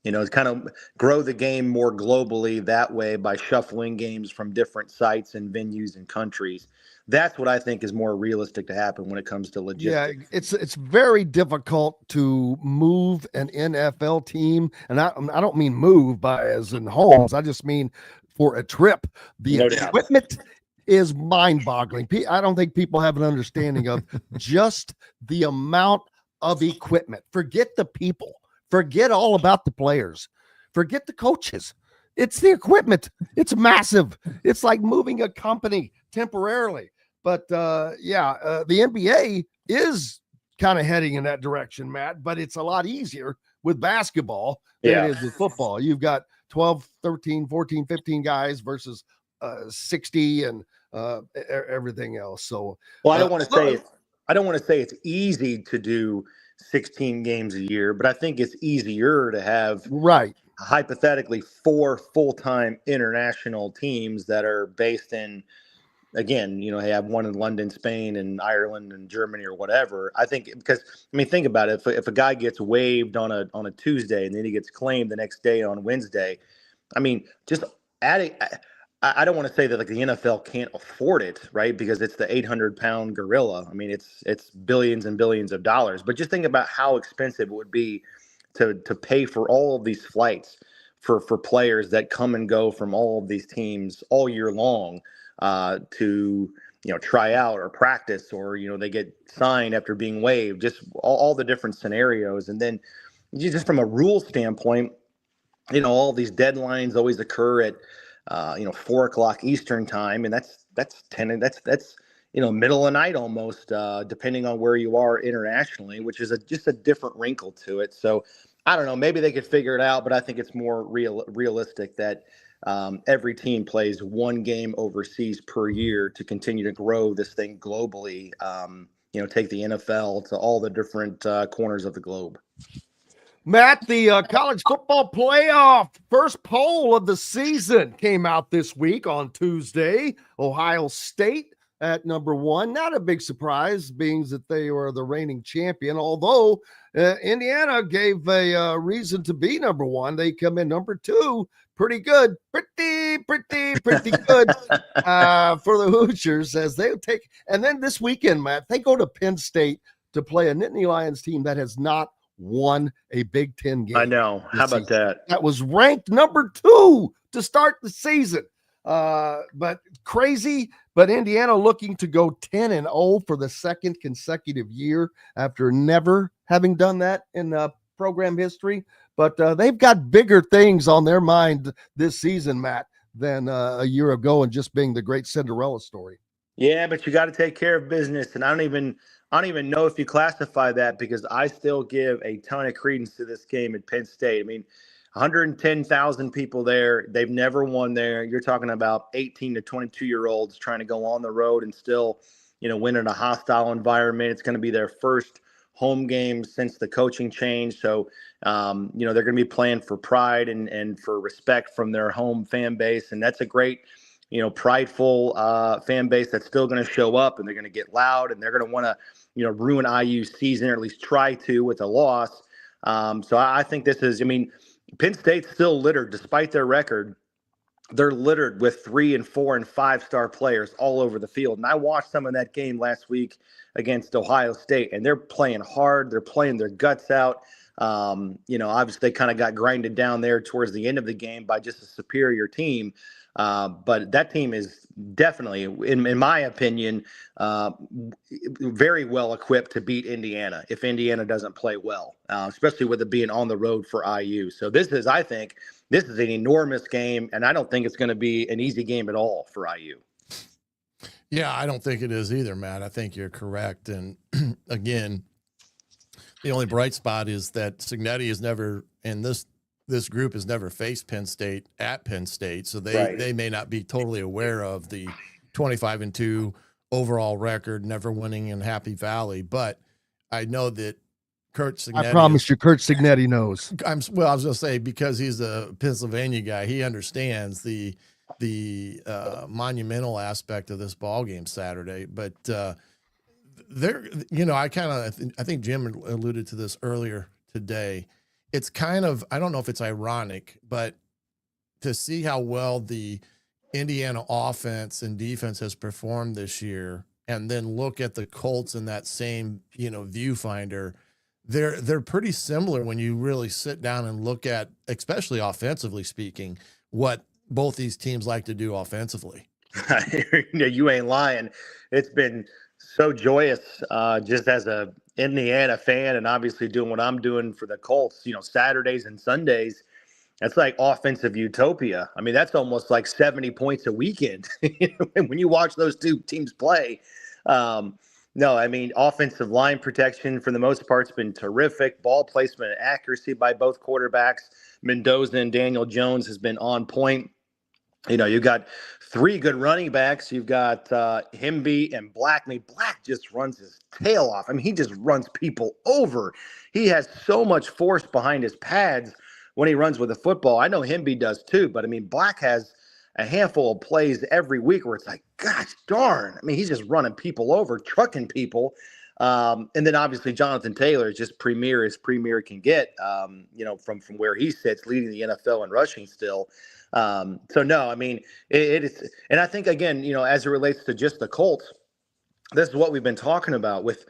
S16: It's kind of grow the game more globally that way by shuffling games from different sites and venues and countries. That's what I think is more realistic to happen when it comes to logistics.
S6: Yeah, it's very difficult to move an NFL team, and I don't mean move by as in homes. I just mean for a trip. The equipment is mind-boggling. I don't think people have an understanding of just the amount of equipment. Forget the people. Forget all about the players. Forget the coaches. It's the equipment. It's massive. It's like moving a company temporarily. But the NBA is kind of heading in that direction, Matt, but it's a lot easier with basketball than it is with football. You've got 12, 13, 14, 15 guys versus 60 and everything else. So,
S16: well, I don't want to say it's easy to do 16 games a year, but I think it's easier to have hypothetically 4 full-time international teams that are based in, again, have one in London, Spain, and Ireland and Germany or whatever. I think think about it. If a guy gets waived on a Tuesday and then he gets claimed the next day on Wednesday, just adding. I don't want to say that like the NFL can't afford it, right? Because it's the 800-pound gorilla. It's billions and billions of dollars. But just think about how expensive it would be to pay for all of these flights for players that come and go from all of these teams all year long to try out or practice, or they get signed after being waived. Just all the different scenarios, and then just from a rule standpoint, all these deadlines always occur at 4:00 Eastern time, and that's middle of the night almost, depending on where you are internationally, which is just a different wrinkle to it. So I don't know, maybe they could figure it out, but I think it's more realistic that every team plays one game overseas per year to continue to grow this thing globally. Take the NFL to all the different corners of the globe.
S6: Matt, the college football playoff first poll of the season came out this week on Tuesday. Ohio State at number 1. Not a big surprise, being that they were the reigning champion, although Indiana gave a reason to be number 1. They come in number 2. Pretty good. Pretty good for the Hoosiers as they take. And then this weekend, Matt, they go to Penn State to play a Nittany Lions team that has not won a Big Ten game.
S16: I know. How about that?
S6: That was ranked number 2 to start the season. But crazy. But Indiana looking to go 10-0 for the second consecutive year after never having done that in program history. But they've got bigger things on their mind this season, Matt, than a year ago and just being the great Cinderella story.
S16: Yeah, but you got to take care of business. And I don't even know if you classify that, because I still give a ton of credence to this game at Penn State. 110,000 people there. They've never won there. You're talking about 18 to 22-year-olds trying to go on the road and still, win in a hostile environment. It's going to be their first home game since the coaching change. So, they're going to be playing for pride and for respect from their home fan base. And that's a great, prideful fan base that's still going to show up, and they're going to get loud, and they're going to want to, ruin IU's season, or at least try to, with a loss. So I think this is, Penn State's still littered, despite their record. They're littered with 3 and 4 and 5-star players all over the field. And I watched some of that game last week against Ohio State, and they're playing hard. They're playing their guts out. Obviously they kind of got grinded down there towards the end of the game by just a superior team. But that team is definitely, in my opinion, very well equipped to beat Indiana if Indiana doesn't play well, especially with it being on the road for IU. So I think this is an enormous game, and I don't think it's going to be an easy game at all for IU.
S13: Yeah, I don't think it is either, Matt. I think you're correct. And again, the only bright spot is that Cignetti is never, and this group has never faced Penn State at Penn State, so they may not be totally aware of the 25-2 overall record, never winning in Happy Valley. But I know that Kurt Cignetti.
S6: I promise you, Kurt Cignetti knows.
S13: I was going to say, because he's a Pennsylvania guy, he understands the monumental aspect of this ball game Saturday. But there, I think Jim alluded to this earlier today. It's kind of, I don't know if it's ironic, but to see how well the Indiana offense and defense has performed this year, and then look at the Colts in that same, viewfinder, they're pretty similar when you really sit down and look at, especially offensively speaking, what both these teams like to do offensively.
S16: You ain't lying. It's been so joyous, just as a Indiana fan, and obviously doing what I'm doing for the Colts, Saturdays and Sundays. That's like offensive utopia. I mean, that's almost like 70 points a weekend when you watch those two teams play. No, I mean, offensive line protection for the most part has been terrific. Ball placement and accuracy by both quarterbacks. Mendoza and Daniel Jones has been on point. You've got 3 good running backs. You've got Hemby and Black. I mean, Black just runs his tail off. I mean, he just runs people over. He has so much force behind his pads when he runs with the football. I know Hemby does too, but I mean, Black has a handful of plays every week where it's like, gosh darn. I mean, he's just running people over, trucking people. And then obviously Jonathan Taylor is just premier as premier can get, from where he sits, leading the NFL in rushing still. So no, I mean, it is. And I think, again, as it relates to just the Colts, this is what we've been talking about with,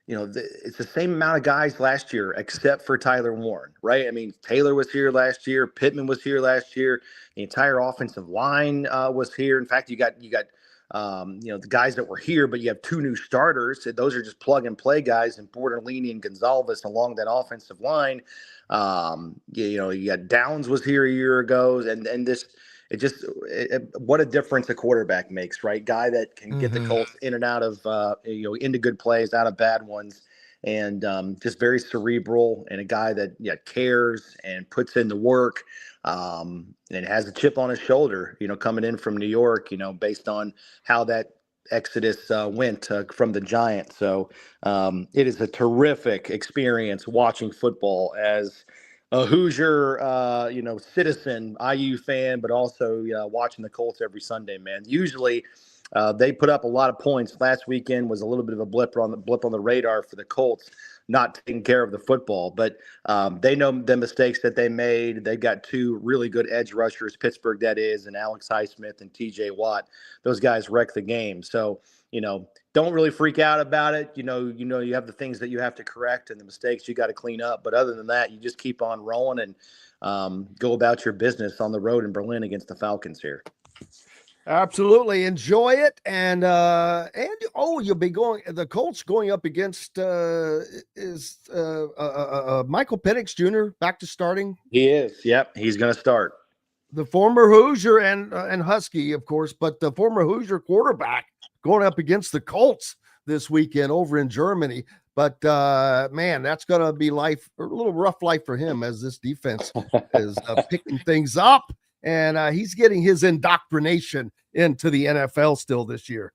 S16: it's the same amount of guys last year, except for Tyler Warren, right? I mean, Taylor was here last year. Pittman was here last year. The entire offensive line was here. In fact, you got the guys that were here, but you have 2 new starters. Those are just plug and play guys, and Borderlini and Gonzalez along that offensive line. You got Downs was here a year ago, and this, what a difference a quarterback makes, right? Guy that can get the Colts in and out of, into good plays, out of bad ones, and just very cerebral, and a guy that cares and puts in the work, and has a chip on his shoulder, coming in from New York, based on how that exodus went from the Giants. So it is a terrific experience watching football as a Hoosier, citizen, IU fan, but also watching the Colts every Sunday, man. Usually they put up a lot of points. Last weekend was a little bit of a blip on the radar for the Colts, not taking care of the football, but they know the mistakes that they made. They've got 2 really good edge rushers, Pittsburgh that is, and Alex Highsmith and TJ Watt. Those guys wreck the game. So, don't really freak out about it. You have the things that you have to correct and the mistakes you got to clean up. But other than that, you just keep on rolling and go about your business on the road in Berlin against the Falcons here.
S6: Absolutely. Enjoy it. And you'll be the Colts going up against Michael Penix Jr. back to starting.
S16: He is. Yep. He's going to start.
S6: The former Hoosier and Husky, of course, but the former Hoosier quarterback going up against the Colts this weekend over in Germany. But man, that's going to be a little rough life for him as this defense is picking things up, and he's getting his indoctrination into the NFL still this year.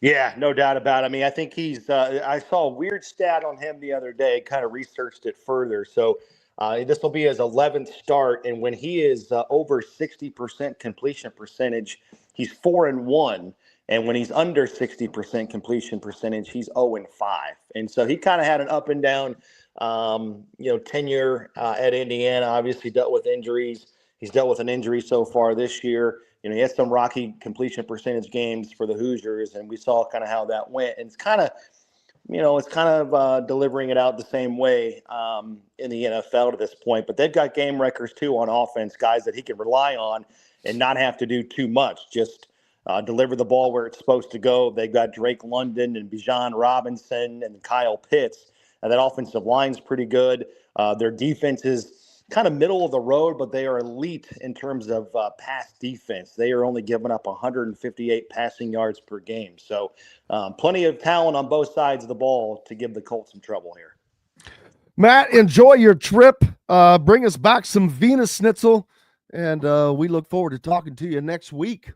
S16: Yeah, no doubt about it. I mean, I think he's I saw a weird stat on him the other day, kind of researched it further. So this will be his 11th start. And when he is over 60% completion percentage, he's 4-1. And when he's under 60% completion percentage, he's 0-5. And so he kind of had an up and down, tenure at Indiana. Obviously dealt with injuries. He's dealt with an injury so far this year. He had some rocky completion percentage games for the Hoosiers, and we saw kind of how that went. And it's kind of, delivering it out the same way in the NFL to this point. But they've got game wreckers too on offense, guys that he can rely on and not have to do too much. Just deliver the ball where it's supposed to go. They've got Drake London and Bijan Robinson and Kyle Pitts. That offensive line's pretty good. Their defense is kind of middle of the road, but they are elite in terms of pass defense. They are only giving up 158 passing yards per game. So plenty of talent on both sides of the ball to give the Colts some trouble here.
S6: Matt, enjoy your trip. Bring us back some Venus Schnitzel, and we look forward to talking to you next week.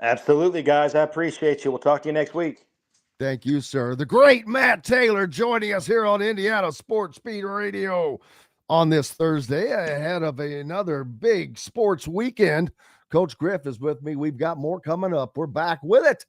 S16: Absolutely, guys. I appreciate you. We'll talk to you next week.
S6: Thank you, sir. The great Matt Taylor joining us here on Indiana Sports Beat Radio on this Thursday ahead of another big sports weekend. Coach Griffith is with me. We've got more coming up. We're back with it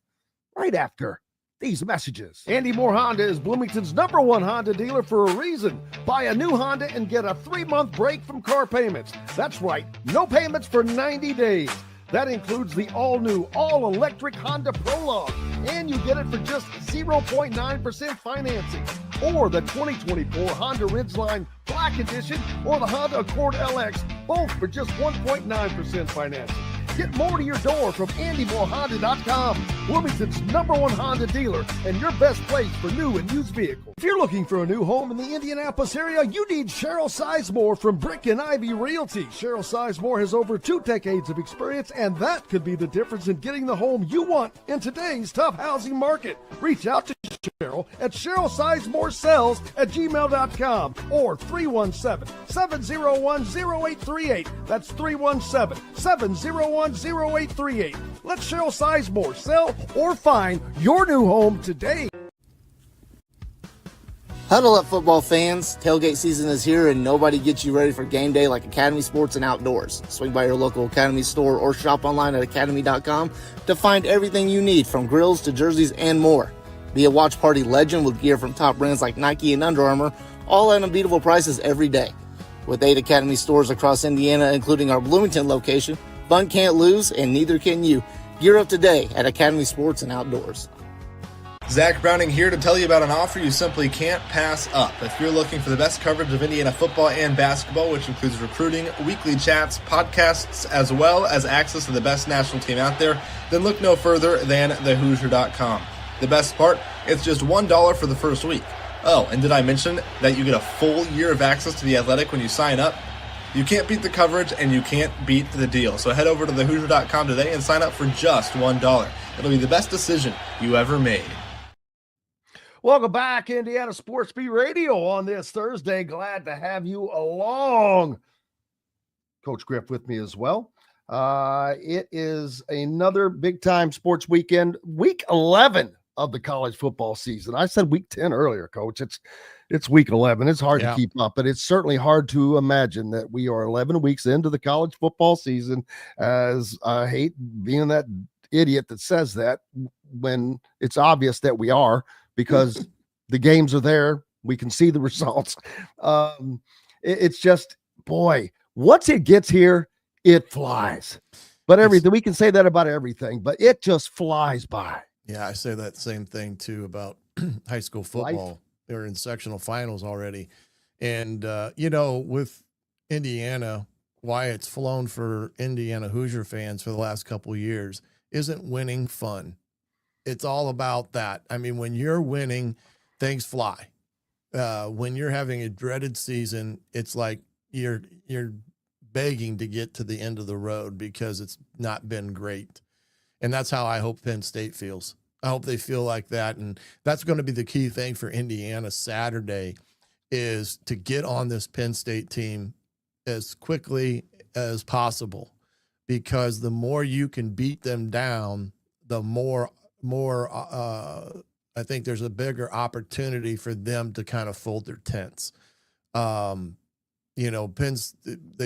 S6: right after these messages. Andy Moore Honda is Bloomington's #1 Honda dealer for a reason. Buy a new Honda and get a 3-month break from car payments. That's right, no payments for 90 days. That includes the all-new, all-electric Honda Prologue, and you get it for just 0.9% financing, or the 2024 Honda Ridgeline Black Edition, or the Honda Accord LX, both for just 1.9% financing. Get more to your door from AndyMooreHonda.com, Bloomington's #1 Honda dealer and your best place for new and used vehicles. If you're looking for a new home in the Indianapolis area, you need Cheryl Sizemore from Brick and Ivy Realty. Cheryl Sizemore has over 2 decades of experience, and that could be the difference in getting the home you want in today's tough housing market. Reach out to Cheryl at CherylSizemore@gmail.com or 317-701-0838. That's 317-701-0838. Let Cheryl Sizemore sell or find your new home today.
S11: Huddle up, football fans. Tailgate season is here, and nobody gets you ready for game day like Academy Sports and Outdoors. Swing by your local Academy store or shop online at academy.com to find everything you need, from grills to jerseys and more. Be a watch party legend with gear from top brands like Nike and Under Armour, all at unbeatable prices every day. With 8 Academy stores across Indiana, including our Bloomington location, fun can't lose, and neither can you. Gear up today at Academy Sports and Outdoors.
S12: Zach Browning here to tell you about an offer you simply can't pass up. If you're looking for the best coverage of Indiana football and basketball, which includes recruiting, weekly chats, podcasts, as well as access to the best national team out there, then look no further than thehoosier.com. The best part, it's just $1 for the first week. Oh, and did I mention that you get a full year of access to The Athletic when you sign up? You can't beat the coverage, and you can't beat the deal. So head over to thehoosier.com today and sign up for just $1. It'll be the best decision you ever made.
S6: Welcome back, Indiana Sports Beat Radio on this Thursday. Glad to have you along. Coach Griff with me as well. It is another big-time sports weekend, week 11 of the college football season. I said week 10 earlier, Coach. It's week 11. It's hard to keep up, but it's certainly hard to imagine that we are 11 weeks into the college football season, as I hate being that idiot that says that when it's obvious that we are, because the games are there. We can see the results. It's just, boy, once it gets here, it flies. But everything, we can say that about everything, but it just flies by.
S13: Yeah, I say that same thing too about high school football.
S6: Life.
S13: They're in sectional finals already. And, with Indiana, why it's flown for Indiana Hoosier fans for the last couple of years isn't winning fun. It's all about that. I mean, when you're winning, things fly. When you're having a dreaded season, it's like you're begging to get to the end of the road because it's not been great. And that's how I hope Penn State feels. I hope they feel like that. And that's going to be the key thing for Indiana Saturday, is to get on this Penn State team as quickly as possible, because the more you can beat them down, the more I think there's a bigger opportunity for them to kind of fold their tents. They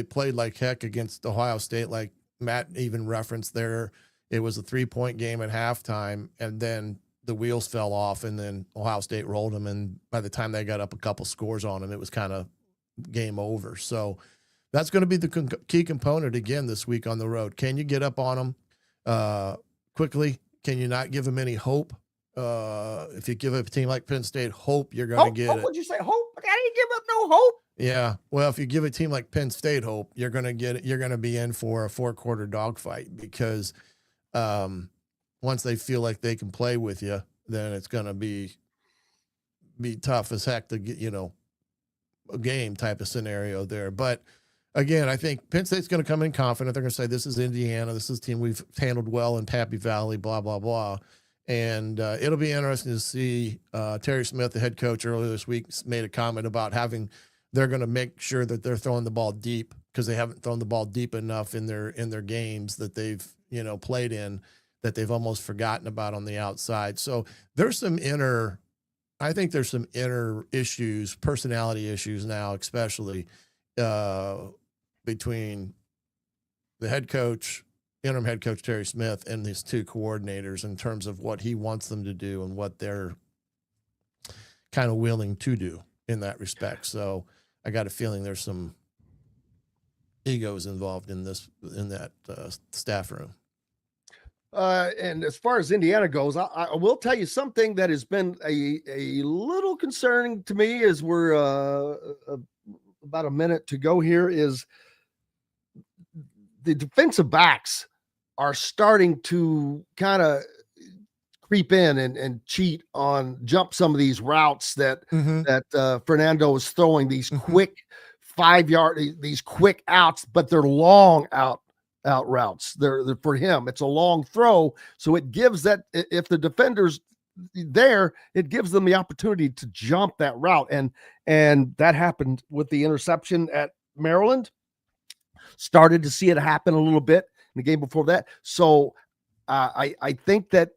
S13: played like heck against Ohio State, like Matt even referenced there. It was a 3-point game at halftime, and then the wheels fell off, and then Ohio State rolled them. And by the time they got up a couple scores on them, it was kind of game over. So that's going to be the key component again this week on the road. Can you get up on them quickly? Can you not give them any hope? If you give a team like Penn State hope, you're going to get it.
S6: What'd you say? Hope? I didn't give up no hope.
S13: Yeah. Well, if you give a team like Penn State hope, you're going to get it. You're going to be in for a 4-quarter dogfight, because once they feel like they can play with you, then it's going to be tough as heck to get, a game type of scenario there. But again, I think Penn State's going to come in confident. They're going to say, this is Indiana. This is a team we've handled well in Pappy Valley, blah, blah, blah. And it'll be interesting to see. Terry Smith, the head coach, earlier this week made a comment about they're going to make sure that they're throwing the ball deep, because they haven't thrown the ball deep enough in their games that they've played in, that they've almost forgotten about on the outside. So there's some inner issues, personality issues now, especially between the head coach, interim head coach Terry Smith, and these two coordinators in terms of what he wants them to do and what they're kind of willing to do in that respect. So I got a feeling there's some egos involved in that staff room.
S6: And as far as Indiana goes, I will tell you something that has been a little concerning to me as we're about a minute to go here, is the defensive backs are starting to kind of creep in and cheat on jump some of these routes that Fernando is throwing, these quick 5-yard, these quick outs, but they're long out routes. They're for him. It's a long throw. So it gives that, if the defender's there, it gives them the opportunity to jump that route. And that happened with the interception at Maryland. Started to see it happen a little bit in the game before that. So I think that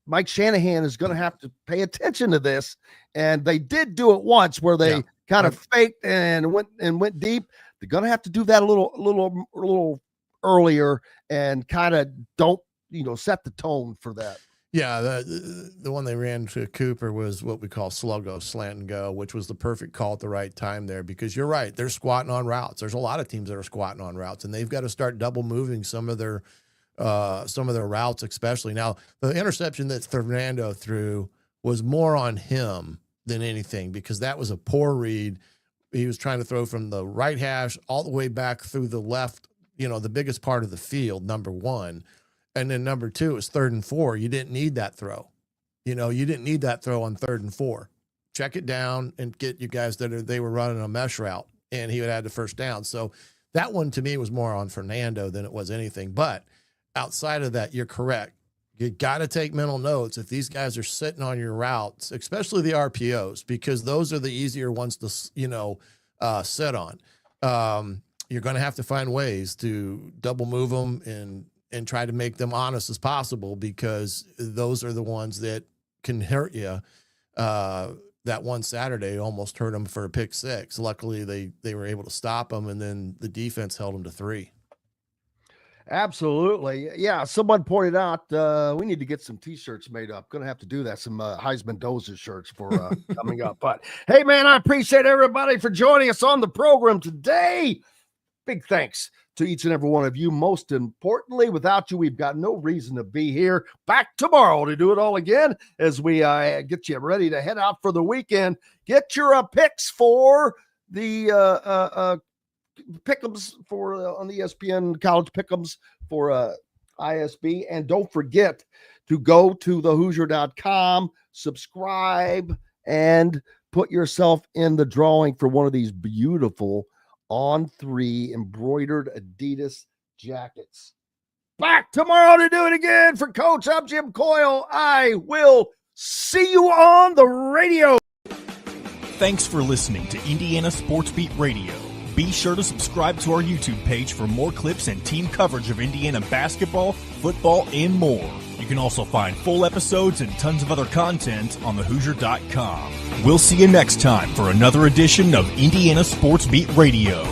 S6: Mike Shanahan is going to have to pay attention to this. And they did do it once where they kind of faked and went deep. They're going to have to do that a little earlier and kind of don't, set the tone for that.
S13: Yeah, the one they ran to Cooper was what we call sluggo, slant and go, which was the perfect call at the right time there, because you're right. They're squatting on routes. There's a lot of teams that are squatting on routes, and they've got to start double moving some of their routes, especially. Now, the interception that Fernando threw was more on him than anything, because that was a poor read. He was trying to throw from the right hash all the way back through the left, the biggest part of the field, number one. And then number two, it was 3rd and 4. You didn't need that throw. You didn't need that throw on 3rd and 4. Check it down and get you guys they were running a mesh route, and he would have had the first down. So that one to me was more on Fernando than it was anything. But outside of that, you're correct. You got to take mental notes if these guys are sitting on your routes, especially the RPOs, because those are the easier ones to, sit on. You're going to have to find ways to double move them and try to make them honest as possible, because those are the ones that can hurt you. That one Saturday almost hurt them for a pick 6. Luckily, they were able to stop them, and then the defense held them to 3.
S6: Absolutely. Yeah, someone pointed out we need to get some T-shirts made up. Going to have to do that, some Heisman Dozer shirts for coming up. But, hey, man, I appreciate everybody for joining us on the program today. Big thanks to each and every one of you. Most importantly, without you, we've got no reason to be here. Back tomorrow to do it all again as we get you ready to head out for the weekend. Get your picks for the pick'ems for on the ESPN college pick'ems for ISB. And don't forget to go to thehoosier.com, subscribe, and put yourself in the drawing for one of these beautiful On 3 embroidered Adidas jackets. back tomorrow to do it again. For Coach, I'm Jim Coyle. I will see you on the radio.
S17: Thanks for listening to Indiana Sports Beat Radio. Be sure to subscribe to our YouTube page for more clips and team coverage of Indiana basketball, football, and more. You can also find full episodes and tons of other content on thehoosier.com. We'll see you next time for another edition of Indiana Sports Beat Radio.